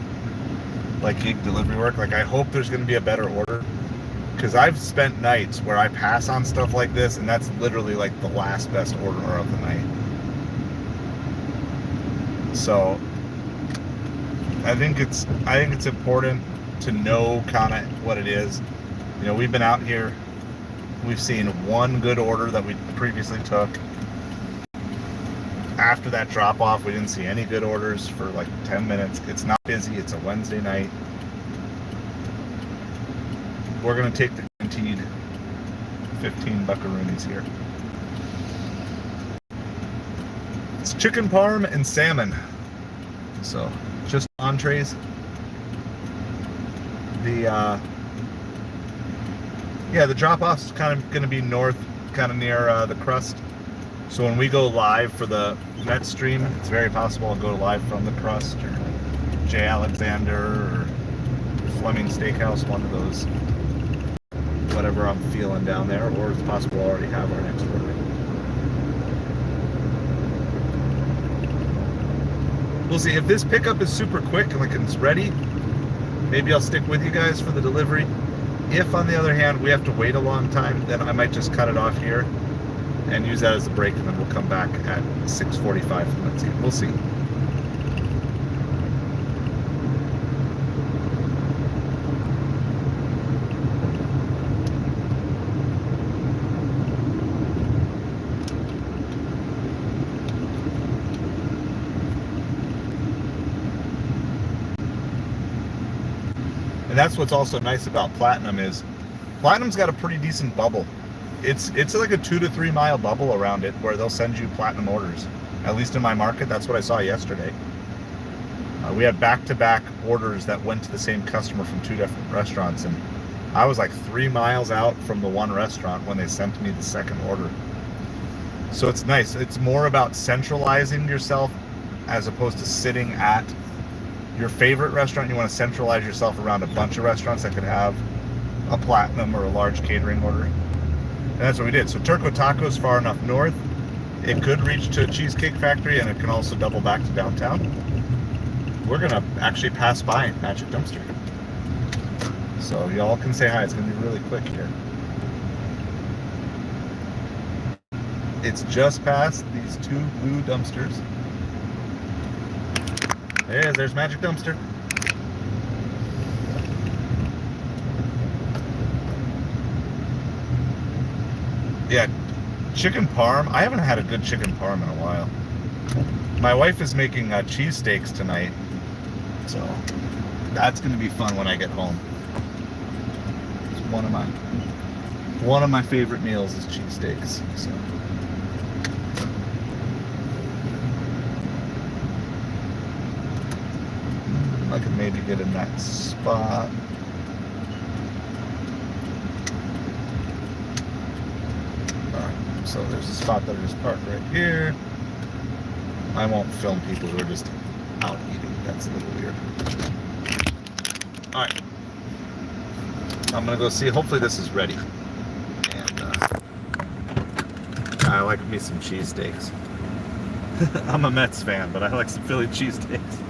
like gig delivery work. Like, I hope there's going to be a better order, because I've spent nights where I pass on stuff like this, and that's literally like the last best order of the night. So I think it's important to know kind of what it is. You know, we've been out here, we've seen one good order that we previously took. After that drop off, we didn't see any good orders for like 10 minutes. It's not busy. It's a Wednesday night. We're going to take the guaranteed 15 buckaroonies here. It's chicken parm and salmon. So just entrees. The drop off's is kind of going to be north, kind of near the crust. So when we go live for the Met stream, it's very possible I'll go live from the crust or J. Alexander or Fleming Steakhouse, one of those, whatever I'm feeling down there, or it's possible I'll already have our next order. We'll see. If this pickup is super quick and like it's ready, maybe I'll stick with you guys for the delivery. If, on the other hand, we have to wait a long time, then I might just cut it off here and use that as a break, and then we'll come back at 6:45. Let's see. We'll see. And that's what's also nice about Platinum is Platinum's got a pretty decent bubble. It's like a 2 to 3 mile bubble around it where they'll send you Platinum orders. At least in my market, that's what I saw yesterday. We had back-to-back orders that went to the same customer from 2 different restaurants, and I was like 3 miles out from the one restaurant when they sent me the second order. So it's nice. It's more about centralizing yourself as opposed to sitting at your favorite restaurant. You want to centralize yourself around a bunch of restaurants that could have a Platinum or a large catering order. And that's what we did. So Turco Taco is far enough north. It could reach to a Cheesecake Factory, and it can also double back to downtown. We're going to actually pass by Magic Dumpster. So y'all can say hi. It's going to be really quick here. It's just past these 2 blue dumpsters. Hey, there's Magic Dumpster. Yeah, chicken parm. I haven't had a good chicken parm in a while. My wife is making cheesesteaks tonight, so that's going to be fun when I get home. It's one of my favorite meals is cheesesteaks. So. I could maybe get in that spot. Alright, so there's a spot that I just parked right here. I won't film people who are just out eating. That's a little weird. Alright. I'm gonna go see. Hopefully this is ready. And I like me some cheesesteaks. I'm a Mets fan, but I like some Philly cheesesteaks.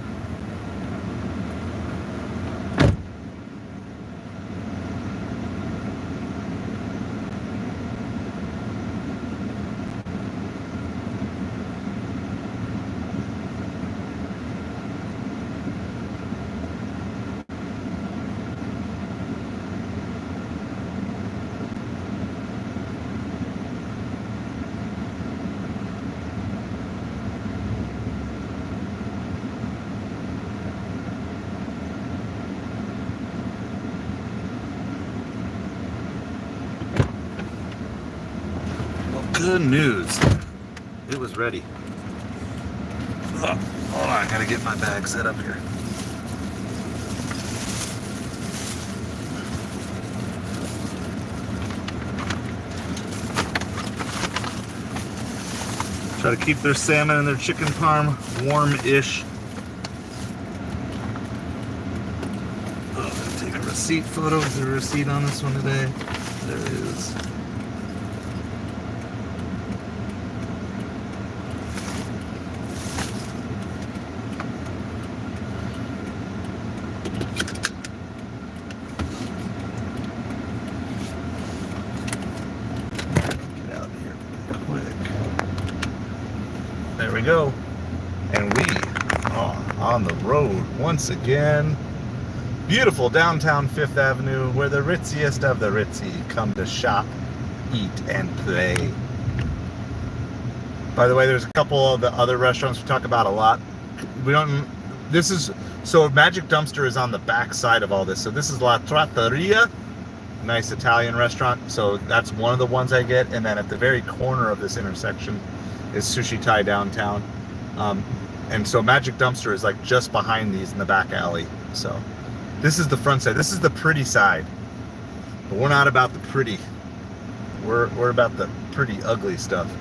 Good news. It was ready. Oh, hold on, I gotta get my bag set up here. Try to keep their salmon and their chicken parm warm-ish. Oh, I'm gonna take a receipt photo. Is there a receipt on this one today? There is. There we go. And we are on the road once again. Beautiful downtown 5th Avenue, where the ritziest of the ritzy come to shop, eat, and play. By the way, there's a couple of the other restaurants we talk about a lot. So Magic Dumpster is on the back side of all this. So this is La Trattoria, nice Italian restaurant. So that's one of the ones I get. And then at the very corner of this intersection is Sushi Thai downtown. And so Magic Dumpster is like just behind these in the back alley. So this is the front side. This is the pretty side. But we're not about the pretty. We're about the pretty ugly stuff.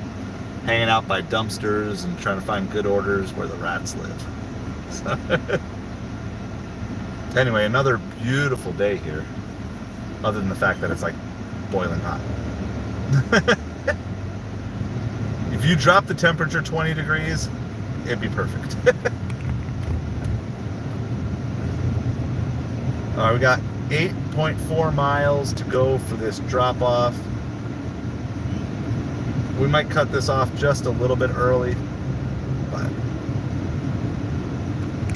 Hanging out by dumpsters and trying to find good orders where the rats live. So anyway, another beautiful day here. Other than the fact that it's like boiling hot. If you drop the temperature 20 degrees, it'd be perfect. All right, we got 8.4 miles to go for this drop off. We might cut this off just a little bit early, but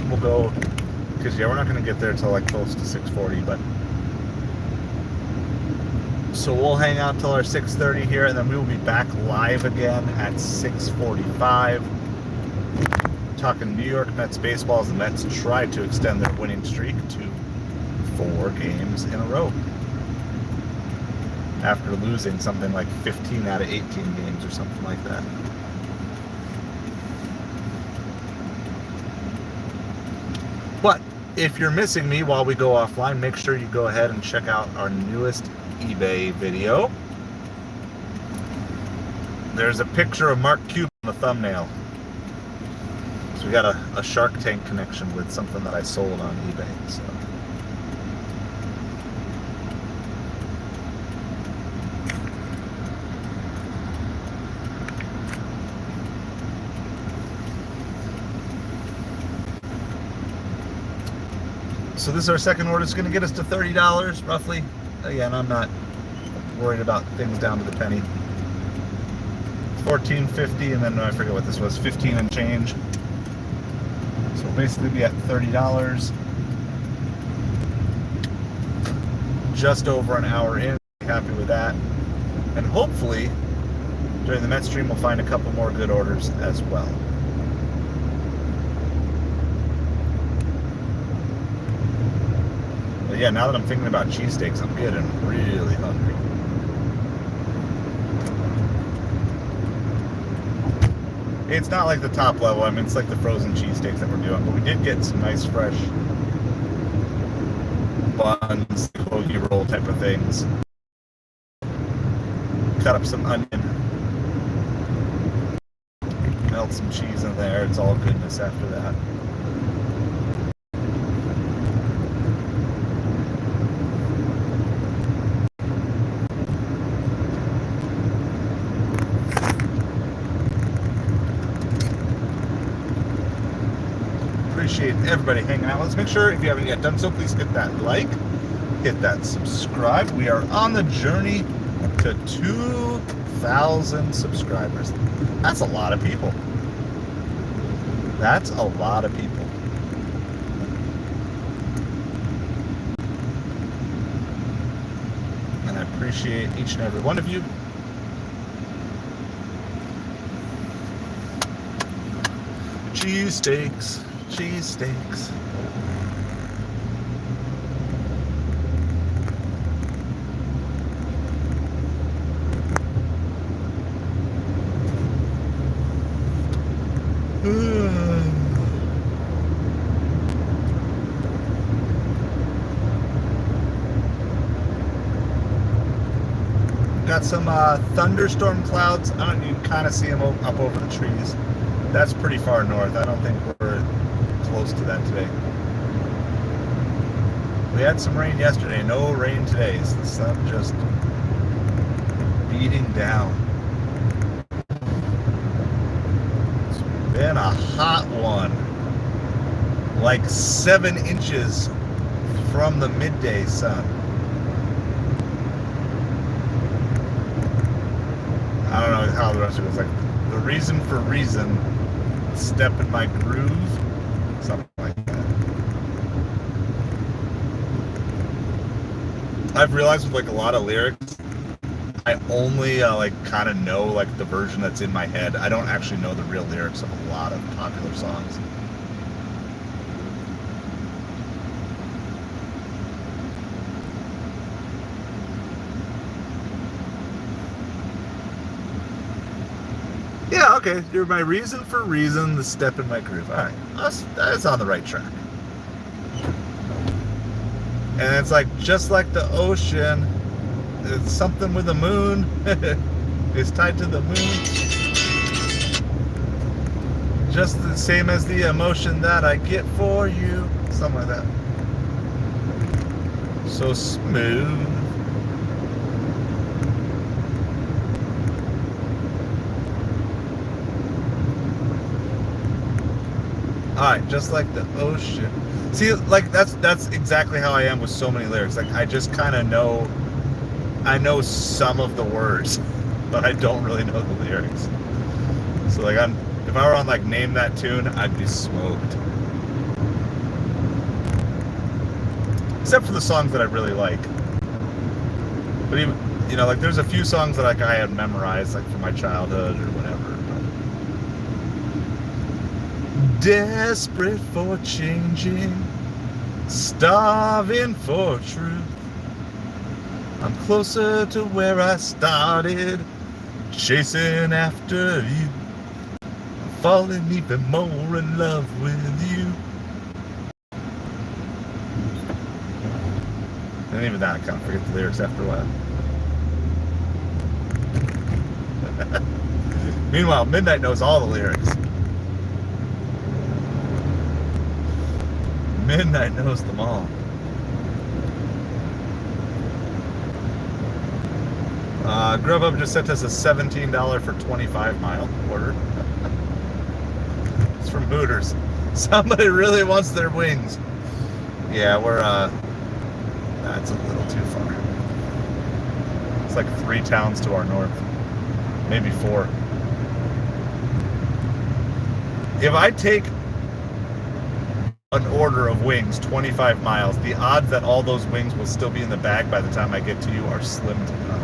we'll go, because yeah, we're not going to get there till like close to 6:40, but so we'll hang out till our 6:30 here, and then we will be back live again at 6:45, talking New York Mets baseball as the Mets try to extend their winning streak to 4 games in a row after losing something like 15 out of 18 games or something like that. But if you're missing me while we go offline, make sure you go ahead and check out our newest eBay video. There's a picture of Mark Cuban on the thumbnail. So we got a Shark Tank connection with something that I sold on eBay. So So this is our second order. It's going to get us to $30 roughly. Again, I'm not worried about things down to the penny. $14.50, and then I forget what this was, 15 and change. So we'll basically be at $30. Just over an hour in. Happy with that. And hopefully during the Met stream we'll find a couple more good orders as well. But yeah, now that I'm thinking about cheesesteaks, I'm getting really hungry. It's not like the top level. I mean, it's like the frozen cheesesteaks that we're doing. But we did get some nice fresh buns, hoagie roll type of things. Cut up some onion. Melt some cheese in there. It's all goodness after that. Appreciate everybody hanging out. Let's make sure, if you haven't yet done so, please hit that like, hit that subscribe. We are on the journey to 2,000 subscribers. That's a lot of people. That's a lot of people. And I appreciate each and every one of you. Cheesesteaks. Cheesesteaks. Got some thunderstorm clouds. I don't. You can kind of see them up over the trees. That's pretty far north. I don't think we're close to that today. We had some rain yesterday. No rain today. So the sun just beating down. It's been a hot one. Like 7 inches from the midday sun. I don't know how the rest of it was like. The reason for reason, step in my groove, something like that. I've realized with like a lot of lyrics, I only like kind of know like the version that's in my head. I don't actually know the real lyrics of a lot of popular songs. Yeah, okay. You're my reason for reason, the step in my groove. All right, that's on the right track. And it's like, just like the ocean, it's something with the moon. It's tied to the moon. Just the same as the emotion that I get for you. Something like that. So smooth. Alright, just like the ocean. See, like that's exactly how I am with so many lyrics. Like I just kind of know, I know some of the words. but I don't really know the lyrics. So like if I were on like Name That Tune, I'd be smoked. Except for the songs that I really like. But even, you know, like there's a few songs that like I had memorized, like from my childhood or whatever. Desperate for changing, starving for truth. I'm closer to where I started, chasing after you. I'm falling even more in love with you. And even that, I kind of forget the lyrics after a while. Meanwhile, Midnight knows all the lyrics. Midnight knows them all. Grubhub just sent us a $17 for 25-mile order. It's from Hooters. Somebody really wants their wings. Yeah, we're that's a little too far. It's like 3 towns to our north. Maybe 4. If I take an order of wings 25 miles, the odds that all those wings will still be in the bag by the time I get to you are slim to none.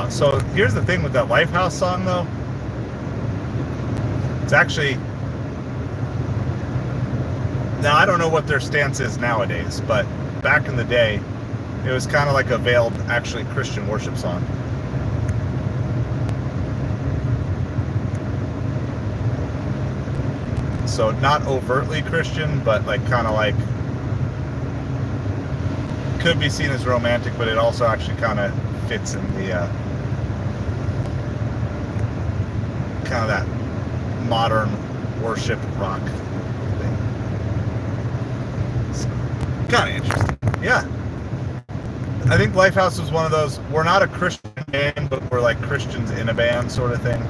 So here's the thing with that Lifehouse song though. It's actually, now I don't know what their stance is nowadays, but back in the day, it was kind of like a veiled, actually Christian worship song. So not overtly Christian, but like kind of like, could be seen as romantic, but it also actually kind of fits in the kind of that modern worship rock thing. So, kind of interesting. Yeah. I think Lifehouse was one of those, we're not a Christian band, but we're like Christians in a band sort of thing.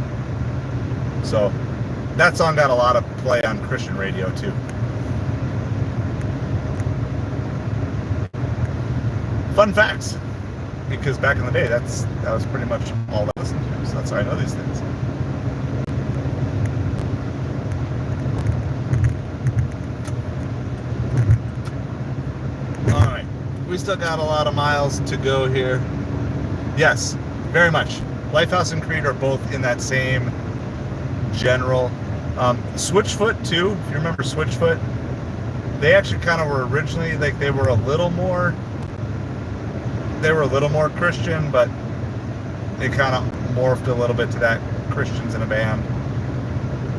So that song got a lot of play on Christian radio too. Fun facts. Because back in the day, that was pretty much all I listened to. So that's how I know these things. Alright. We still got a lot of miles to go here. Yes, very much. Lifehouse and Creed are both in that same general. Switchfoot too, if you remember Switchfoot, they actually kind of were originally, like they were a little more Christian, but it kind of morphed a little bit to that Christians in a band,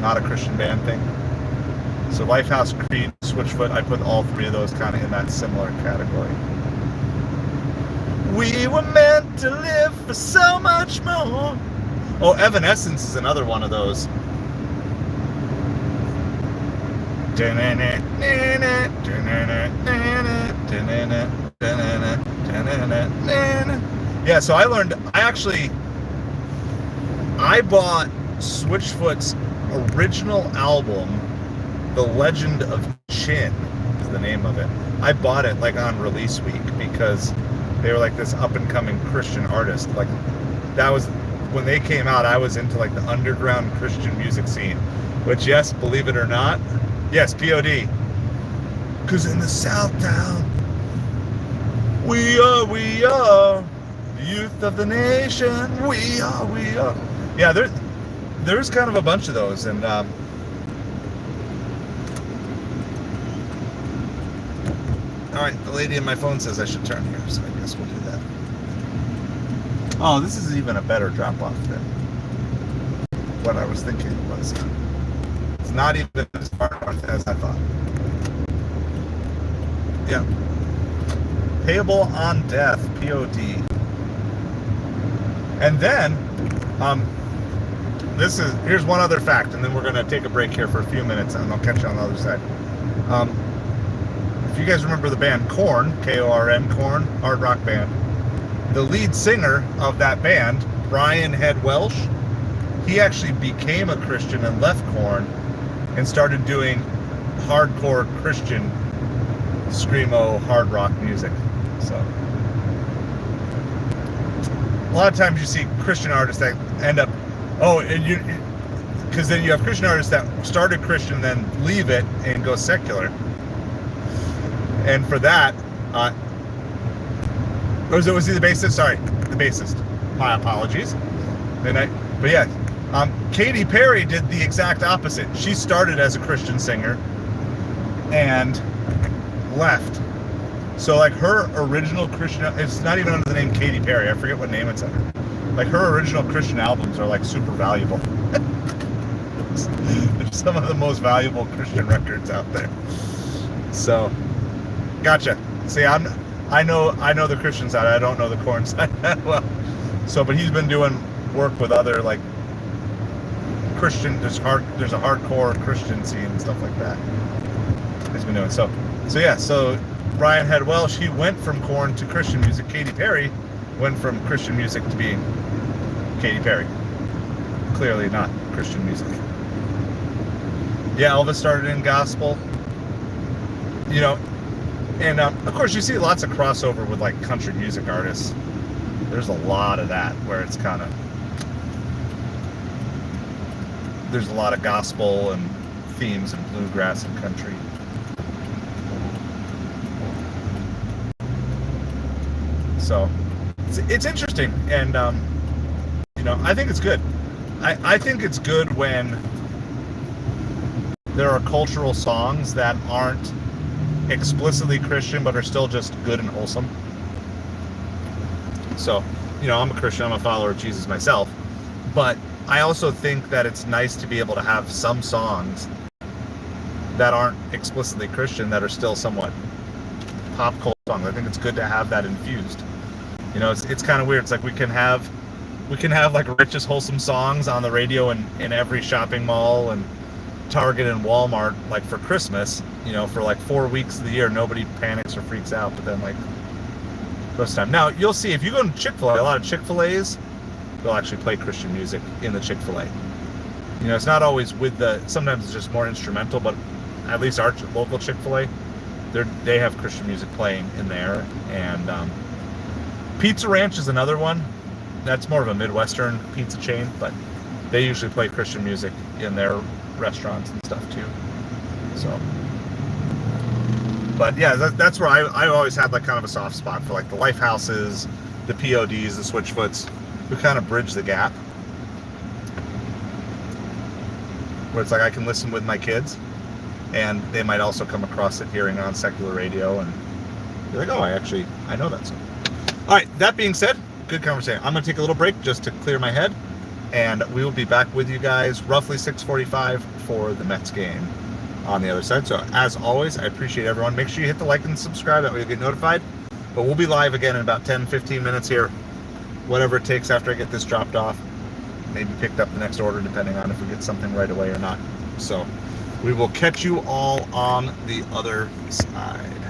not a Christian band thing. So Lifehouse, Creed, Switchfoot, I put all 3 of those kind of in that similar category. We were meant to live for so much more. Oh, Evanescence is another one of those. Yeah, so I bought Switchfoot's original album, The Legend of Chin is the name of it. I bought it like on release week because they were like this up and coming Christian artist. Like that was when they came out, I was into like the underground Christian music scene, which, yes, believe it or not, yes, POD. Cause in the South Town, we are the youth of the nation. We are. Yeah, there's kind of a bunch of those, and all right, the lady in my phone says I should turn here, so I guess we'll do that. Oh, this is even a better drop-off than what I was thinking it was. It's not even as far north as I thought. Yeah. Payable on death, POD. And then, here's one other fact, and then we're going to take a break here for a few minutes, and I'll catch you on the other side. If you guys remember the band Korn, K-O-R-N, Korn, hard rock band, the lead singer of that band, Brian Head Welsh, he actually became a Christian and left Korn and started doing hardcore Christian screamo hard rock music. So a lot of times you see Christian artists that end up, because then you have Christian artists that started Christian, then leave it and go secular. And for that, was he the bassist? Sorry, the bassist. My apologies. But yeah, Katy Perry did the exact opposite. She started as a Christian singer and left. So like her original Christian, it's not even under the name Katy Perry. I forget what name it's under. Like her original Christian albums are like super valuable. They're some of the most valuable Christian records out there. So, gotcha. See, I know the Christian side. I don't know the Korn side that well. So, but he's been doing work with other like Christian. There's a hardcore Christian scene and stuff like that. He's been doing so yeah. So Brian Headwell, she went from Korn to Christian music. Katy Perry went from Christian music to being Katy Perry. Clearly not Christian music. Yeah, Elvis started in gospel. You know, and of course you see lots of crossover with like country music artists. There's a lot of that where it's kind of, there's a lot of gospel and themes and bluegrass and country. So it's interesting, and you know, I think it's good. I think it's good when there are cultural songs that aren't explicitly Christian but are still just good and wholesome. So, you know, I'm a Christian, I'm a follower of Jesus myself, but I also think that it's nice to be able to have some songs that aren't explicitly Christian that are still somewhat pop culture songs. I think it's good to have that infused. You know, it's kind of weird. It's like we can have like righteous, wholesome songs on the radio in every shopping mall and Target and Walmart, like for Christmas, you know, for like 4 weeks of the year, nobody panics or freaks out. But then like the rest of the time, now you'll see if you go to Chick-fil-A, a lot of Chick-fil-A's, they'll actually play Christian music in the Chick-fil-A. You know, it's not always with sometimes it's just more instrumental, but at least our local Chick-fil-A, they have Christian music playing in there. And Pizza Ranch is another one. That's more of a Midwestern pizza chain, but they usually play Christian music in their restaurants and stuff too. So, but yeah, that's where I always had like kind of a soft spot for like the Lifehouses, the PODs, the Switchfoots, who kind of bridge the gap. Where it's like I can listen with my kids, and they might also come across it hearing on secular radio and be like, oh, I know that song. All right, that being said, good conversation. I'm going to take a little break just to clear my head, and we will be back with you guys roughly 6:45 for the Mets game on the other side. So as always, I appreciate everyone. Make sure you hit the like and subscribe, that way you'll get notified. But we'll be live again in about 10-15 minutes here, whatever it takes after I get this dropped off. Maybe picked up the next order, depending on if we get something right away or not. So we will catch you all on the other side.